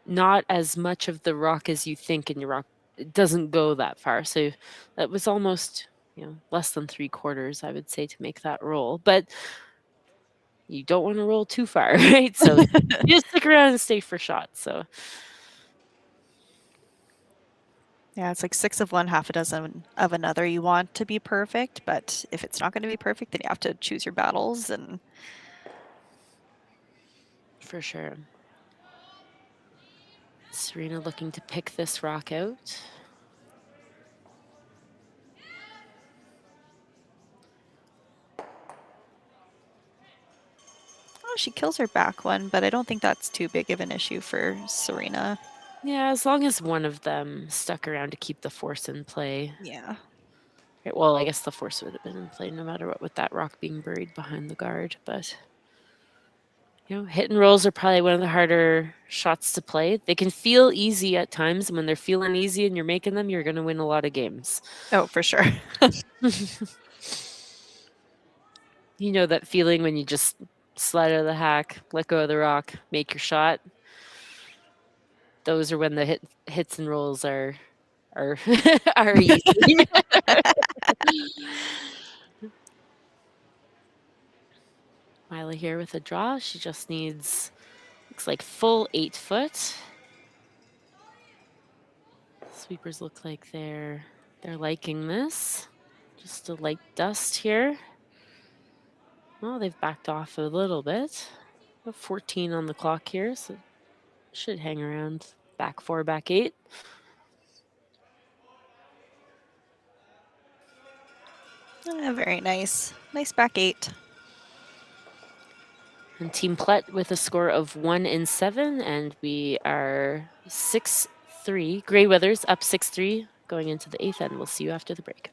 not as much of the rock as you think, and your rock it doesn't go that far. So that was almost, less than 3/4, I would say, to make that roll. But you don't want to roll too far, right? So you just stick around and stay for shots. So Yeah, it's like 6 of one, half a dozen of another. You want to be perfect, but if it's not going to be perfect, then you have to choose your battles. And for sure. Serena looking to pick this rock out. oh, she kills her back one, but I don't think that's too big of an issue for Serena. Yeah, as long as one of them stuck around to keep the force in play. Yeah. Right, well, I guess the force would have been in play no matter what with that rock being buried behind the guard. But, hit and rolls are probably one of the harder shots to play. They can feel easy at times. And when they're feeling easy and you're making them, you're going to win a lot of games. Oh, for sure. You know that feeling when you just slide out of the hack, let go of the rock, make your shot. Those are when the hits and rolls are easy. Myla here with a draw. She just needs, looks like full 8 foot. Sweepers look like they're liking this. Just a light dust here. Well, they've backed off a little bit. 14 on the clock here, so should hang around back 4, back 8. Very nice. Nice back 8. And Team Plett with a score of 1 in 7, and we are 6-3. Grey Weathers up 6-3 going into the 8th, and we'll see you after the break.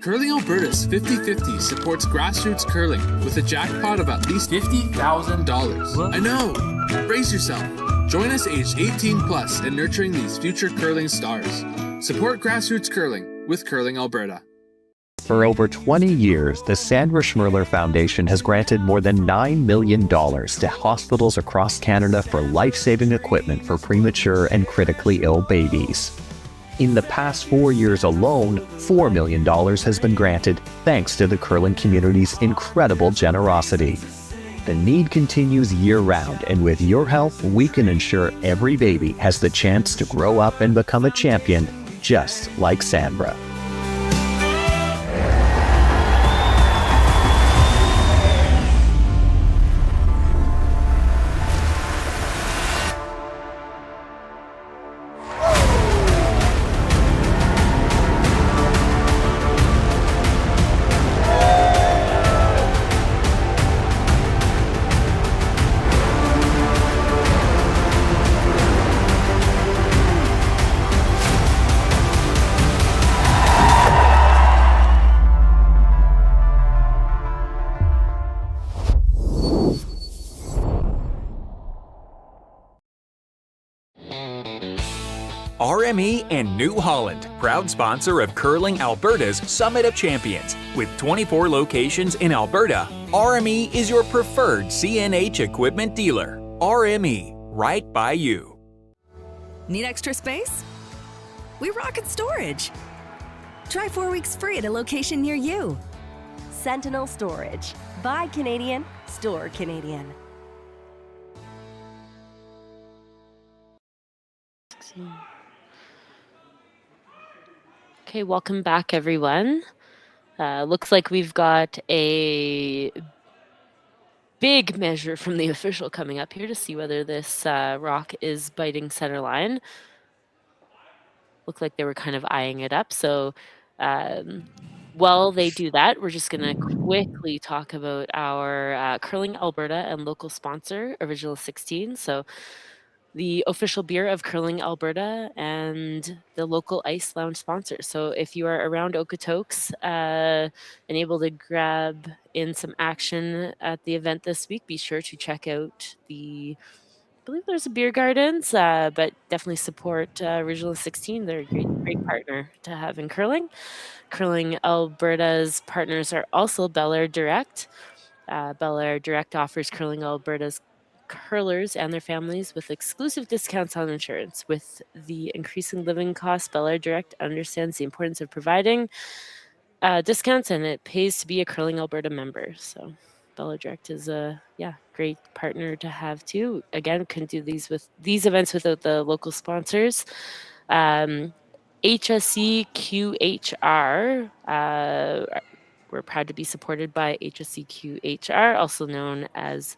Curling Alberta's 50/50 supports grassroots curling with a jackpot of at least $50,000. I know! Brace yourself. Join us aged 18 plus in nurturing these future curling stars. Support grassroots curling with Curling Alberta. For over 20 years, the Sandra Schmirler Foundation has granted more than $9 million to hospitals across Canada for life-saving equipment for premature and critically ill babies. In the past 4 years alone, $4 million has been granted thanks to the curling community's incredible generosity. The need continues year-round, and with your help, we can ensure every baby has the chance to grow up and become a champion, just like Sandra. RME and New Holland, proud sponsor of Curling Alberta's Summit of Champions. With 24 locations in Alberta, RME is your preferred CNH equipment dealer. RME, right by you. Need extra space? We rocket storage. Try 4 weeks free at a location near you. Sentinel Storage. Buy Canadian, store Canadian. Okay, welcome back, everyone. Looks like we've got a big measure from the official coming up here to see whether this rock is biting center line. Looked like they were kind of eyeing it up. So while they do that, we're just going to quickly talk about our Curling Alberta and local sponsor, Original 16. So the official beer of Curling Alberta and the local ice lounge sponsor. So if you are around Okotoks and able to grab in some action at the event this week, be sure to check out I believe there's a beer gardens, but definitely support Original 16. They're a great partner to have in curling. Curling Alberta's partners are also Bel Air Direct. Bel Air Direct offers Curling Alberta's curlers and their families with exclusive discounts on insurance. With the increasing living costs, Bel Air Direct understands the importance of providing discounts, and it pays to be a Curling Alberta member. So Bel Air Direct is a great partner to have too. Again, couldn't do these events without the local sponsors. HSC QHR. We're proud to be supported by HSC QHR, also known as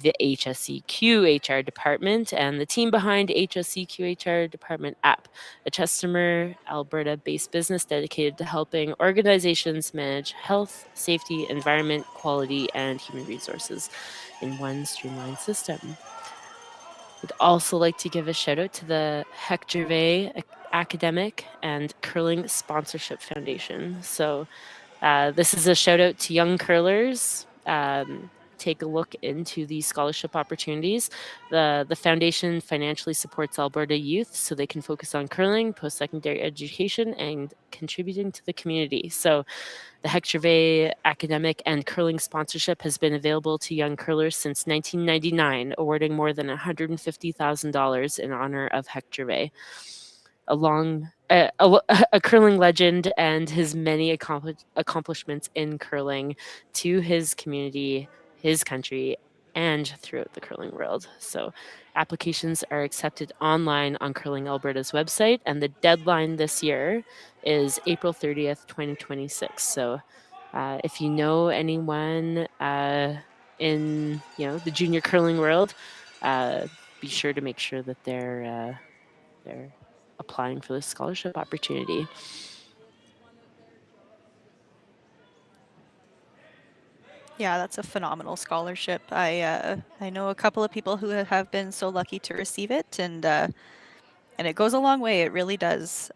the HSC QHR department, and the team behind HSC QHR department app, a Chestermere, Alberta-based business dedicated to helping organizations manage health, safety, environment, quality, and human resources in one streamlined system. We'd also like to give a shout out to the Heck Gervais Academic and Curling Sponsorship Foundation. So this is a shout out to young curlers. Take a look into these scholarship opportunities. The foundation financially supports Alberta youth so they can focus on curling, post-secondary education, and contributing to the community. So the Heck Gervais Academic and Curling Sponsorship has been available to young curlers since 1999, awarding more than $150,000 in honor of Heck Gervais, a curling legend, and his many accomplishments in curling to his community, his country, and throughout the curling world. So applications are accepted online on Curling Alberta's website, and the deadline this year is April 30th, 2026. So if you know anyone in the junior curling world, be sure to make sure that they're applying for this scholarship opportunity. Yeah, that's a phenomenal scholarship. I know a couple of people who have been so lucky to receive it, and it goes a long way. It really does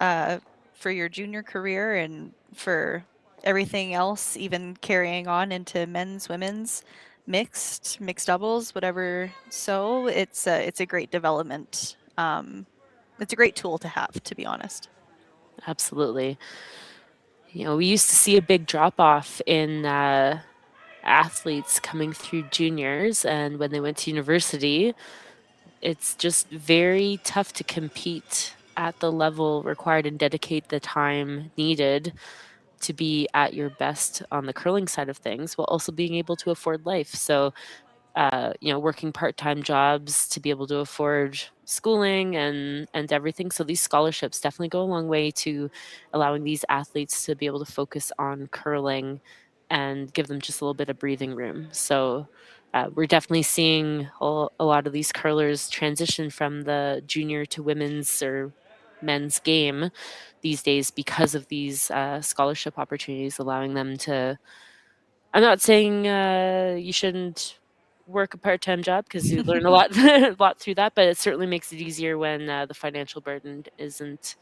for your junior career and for everything else, even carrying on into men's, women's, mixed doubles, whatever. So it's a great development. It's a great tool to have, to be honest. Absolutely. We used to see a big drop off in athletes coming through juniors, and when they went to university, it's just very tough to compete at the level required and dedicate the time needed to be at your best on the curling side of things, while also being able to afford life. So working part-time jobs to be able to afford schooling and everything. So these scholarships definitely go a long way to allowing these athletes to be able to focus on curling and give them just a little bit of breathing room. So we're definitely seeing a lot of these curlers transition from the junior to women's or men's game these days because of these scholarship opportunities, allowing them to, I'm not saying you shouldn't work a part-time job, because you learn a lot through that, but it certainly makes it easier when the financial burden isn't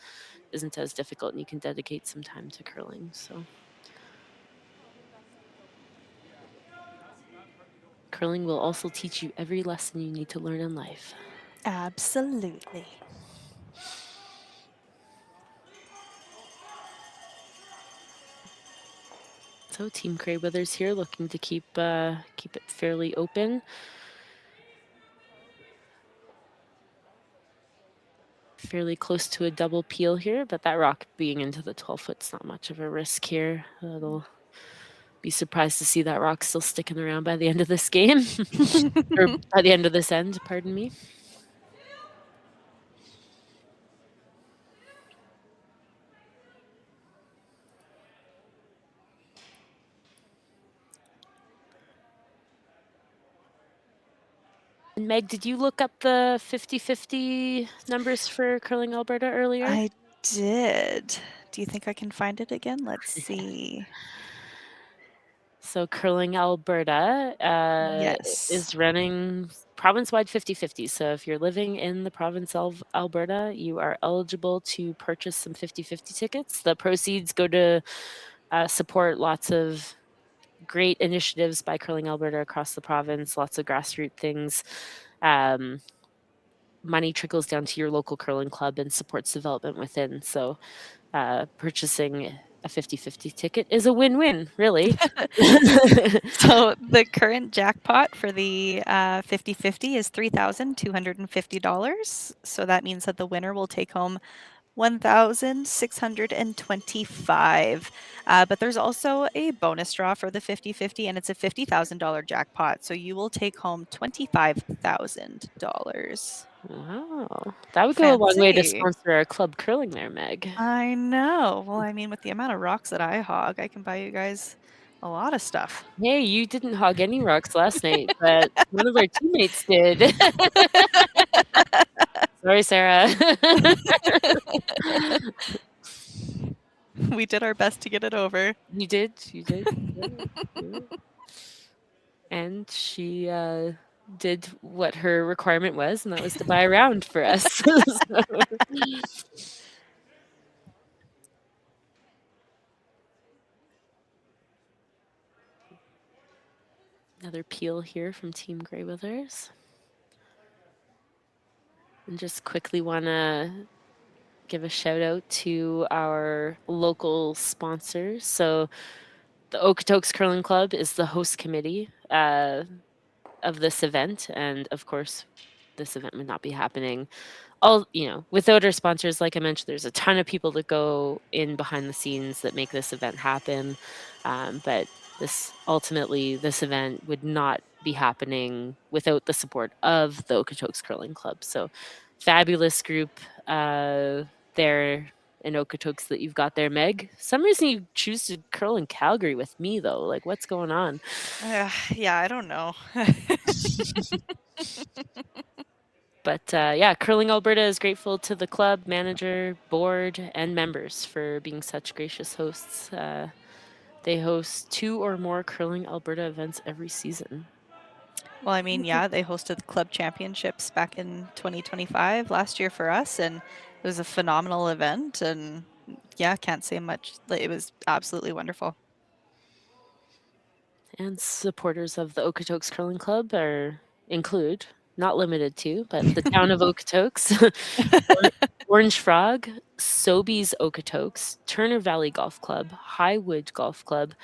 as difficult and you can dedicate some time to curling. So curling will also teach you every lesson you need to learn in life. Absolutely. So Team Greyweathers here looking to keep it fairly open. Fairly close to a double peel here, but that rock being into the 12-foot's not much of a risk here. They'll be surprised to see that rock still sticking around by the end of this game. Or by the end of this end, pardon me. And Meg, did you look up the 50-50 numbers for Curling Alberta earlier? I did. Do you think I can find it again? Let's see. So Curling Alberta Yes. is running province-wide 50-50. So if you're living in the province of Alberta, you are eligible to purchase some 50-50 tickets. The proceeds go to support lots of great initiatives by Curling Alberta across the province, lots of grassroots things. Money trickles down to your local curling club and supports development within. So purchasing a 50-50 ticket is a win-win, really. So the current jackpot for the 50-50 is $3,250. So that means that the winner will take home $1,625. But there's also a bonus draw for the 50-50, and it's a $50,000 jackpot. So you will take home $25,000. Wow. That would go a long way to sponsor our club curling there, Meg. I know. Well, I mean, with the amount of rocks that I hog, I can buy you guys a lot of stuff. Hey, you didn't hog any rocks last night, but one of our teammates did. Sorry, Sarah. We did our best to get it over. You did. And she did what her requirement was, and that was to buy a round for us. Another peel here from Team Greyweathers. And just quickly want to give a shout out to our local sponsors. So the Okotoks Curling Club is the host committee of this event. And of course, this event would not be happening without our sponsors. Like I mentioned, there's a ton of people that go in behind the scenes that make this event happen. But this event would not be happening without the support of the Okotoks Curling Club. So fabulous group there in Okotoks that you've got there, Meg. Some reason you choose to curl in Calgary with me, though. Like, what's going on? Yeah, I don't know. But Curling Alberta is grateful to the club, manager, board, and members for being such gracious hosts. They host 2 or more Curling Alberta events every season. Well, I mean, yeah, they hosted the club championships back in 2025 last year for us, and it was a phenomenal event. And yeah, can't say much. It was absolutely wonderful. And supporters of the Okotoks Curling Club include, not limited to, but the town of Okotoks, Orange Frog, Sobeys Okotoks, Turner Valley Golf Club, Highwood Golf Club,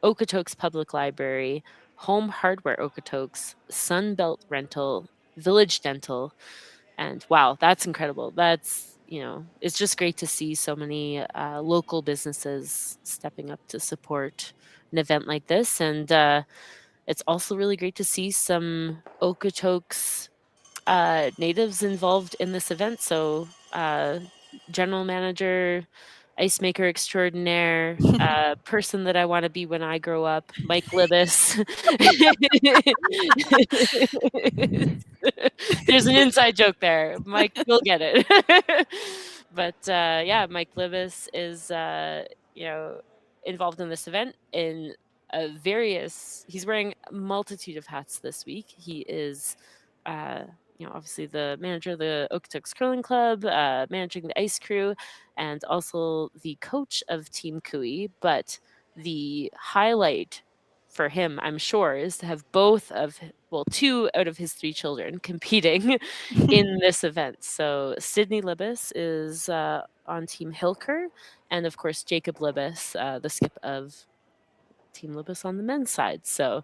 Okotoks Public Library, Home Hardware Okotoks, Sunbelt Rental, Village Dental, and wow, that's incredible. That's, it's just great to see so many local businesses stepping up to support an event like this. And it's also really great to see some Okotoks natives involved in this event. So general manager, ice maker extraordinaire, person that I want to be when I grow up, Mike Libis. There's an inside joke there. Mike, you'll get it. But Mike Libis is involved in this event in he's wearing a multitude of hats this week. He is obviously the manager of the Okotoks Curling Club, managing the ice crew, and also the coach of Team Kui. But the highlight for him, I'm sure, is to have 2 out of his 3 children competing in this event. So Sydney Libis is on Team Hilker, and of course Jacob Libis, the skip of Team Libus on the men's side. So,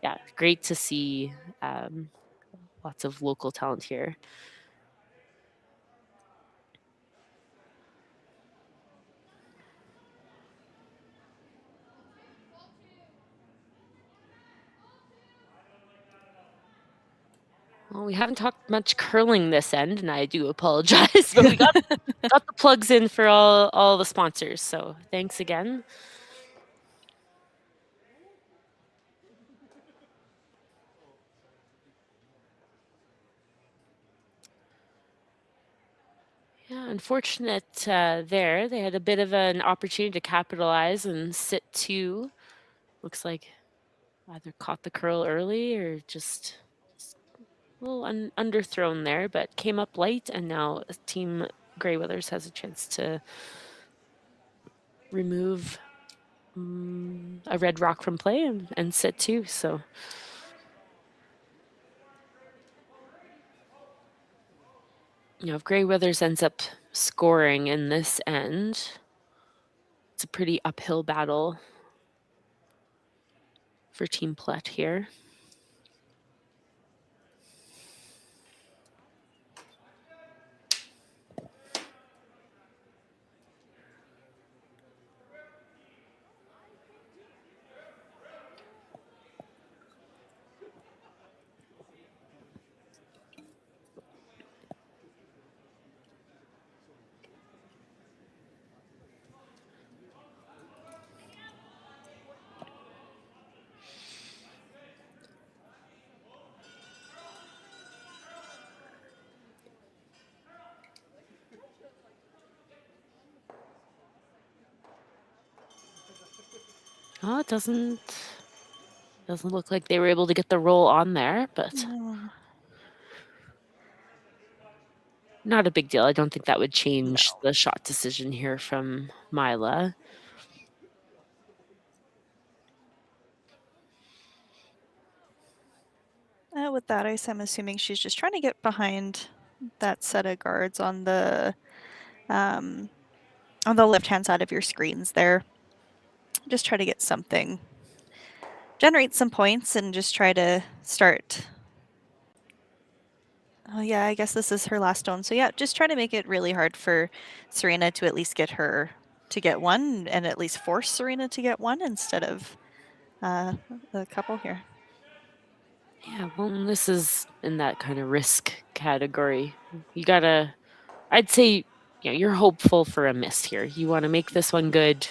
yeah, great to see lots of local talent here. Well, we haven't talked much curling this end, and I do apologize, but we got the plugs in for all the sponsors. So thanks again. Yeah, unfortunate there. They had a bit of an opportunity to capitalize and sit 2. Looks like either caught the curl early or just a little underthrown there, but came up light, and now Team Greyweathers has a chance to remove a red rock from play and sit 2. So if Greyweathers ends up scoring in this end, it's a pretty uphill battle for Team Plett here. Oh, it doesn't look like they were able to get the roll on there, but not a big deal. I don't think that would change the shot decision here from Myla. With that ice, I'm assuming she's just trying to get behind that set of guards on the left-hand side of your screens there. Just try to get something, generate some points, and just try to start. Oh yeah, I guess this is her last stone. So yeah, just try to make it really hard for Serena to at least get her to get one, and at least force Serena to get one instead of the couple here. Yeah, well, this is in that kind of risk category. You gotta, I'd say, you're hopeful for a miss here. You want to make this one good.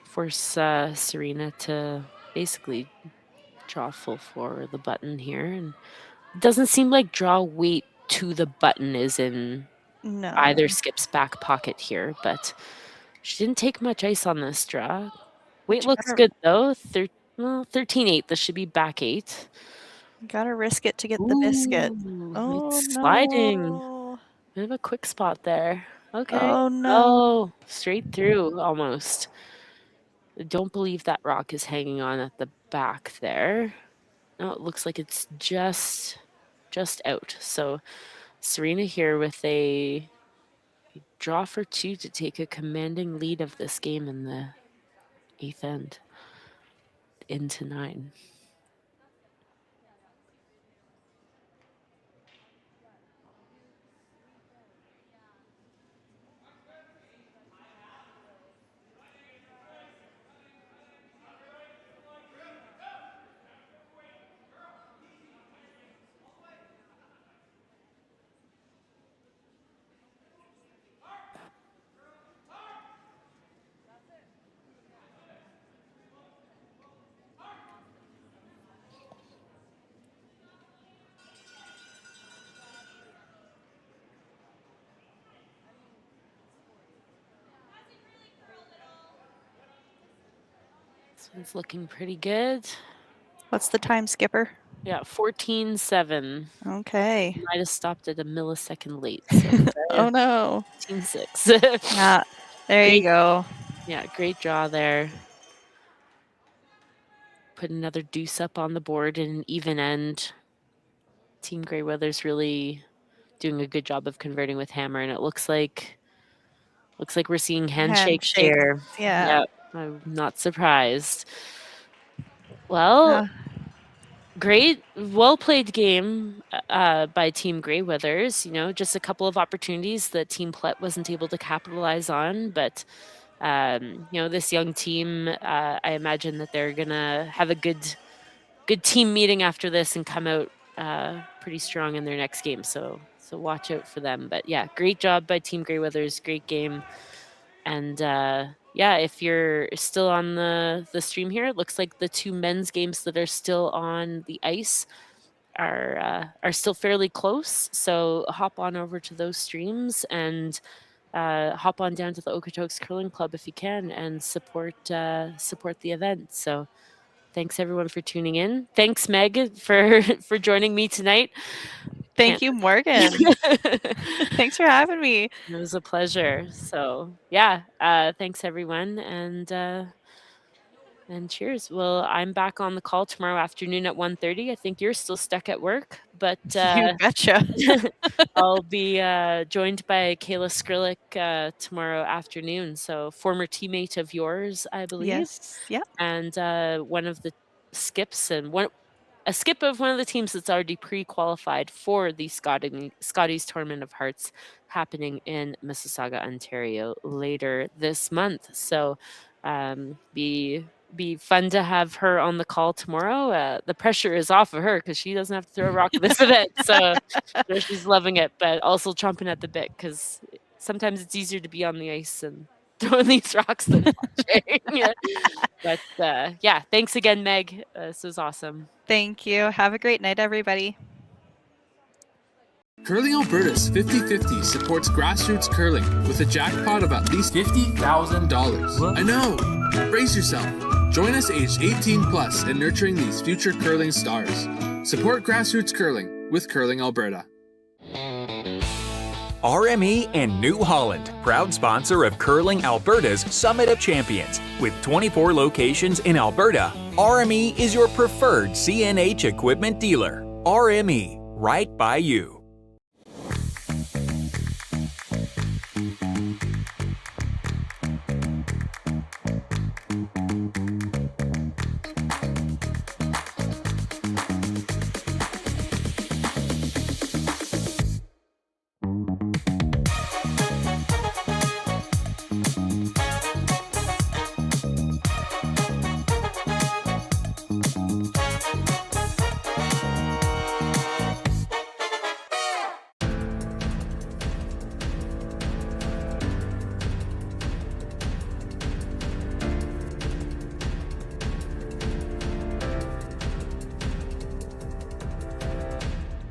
Force Serena to basically draw full for the button here. And it doesn't seem like draw weight to the button is in either Skip's back pocket here, but she didn't take much ice on this draw. Weight looks good though. 13-8. This should be back 8. Gotta risk it to get the biscuit. Oh, it's sliding. no. Bit of a quick spot there. Okay. Oh, no. Oh, straight through almost. I don't believe that rock is hanging on at the back there. No, it looks like it's just out. So Serena here with a draw for 2 to take a commanding lead of this game in the 8th end into 9. This one's looking pretty good. What's the time, Skipper? Yeah, 14-7. Okay. Might have stopped at a millisecond late. So oh no. 14-6. Yeah, there you go. Yeah, great draw there. Put another deuce up on the board in an even end. Team Greyweather's really doing a good job of converting with hammer, and it looks like we're seeing handshakes here. Yeah. I'm not surprised. Well, great, well-played game by Team Grey Withers. You know, just a couple of opportunities that Team Plett wasn't able to capitalize on, but you know, this young team, I imagine that they're gonna have a good team meeting after this and come out pretty strong in their next game. So watch out for them. But yeah, great job by Team Grey Withers. Great game. And yeah, if you're still on the stream here, it looks like the two men's games that are still on the ice are still fairly close. So hop on over to those streams and hop on down to the Okotoks Curling Club if you can and support the event. So thanks everyone for tuning in. Thanks Meg for joining me tonight. Thank you, Morgan. Thanks for having me. It was a pleasure. So yeah, thanks everyone, and cheers. Well, I'm back on the call tomorrow afternoon at 1:30. I think you're still stuck at work, but You betcha. I'll be joined by Kayla Skrillick tomorrow afternoon. So former teammate of yours, I believe. Yes. Yeah. And one of the skips and a skip of one of the teams that's already pre-qualified for the Scotties Tournament of Hearts happening in Mississauga, Ontario later this month. So be fun to have her on the call tomorrow. The pressure is off of her because she doesn't have to throw a rock at this event. So she's loving it, but also chomping at the bit because sometimes it's easier to be on the ice and throwing these rocks than watching. But yeah, thanks again, Meg. This was awesome. Thank you. Have a great night, everybody. Curling Alberta's 50/50 supports grassroots curling with a jackpot of at least $50,000. I know! Brace yourself. Join us aged 18 plus in nurturing these future curling stars. Support grassroots curling with Curling Alberta. RME and New Holland, proud sponsor of Curling Alberta's Summit of Champions. With 24 locations in Alberta, RME is your preferred CNH equipment dealer. RME, right by you.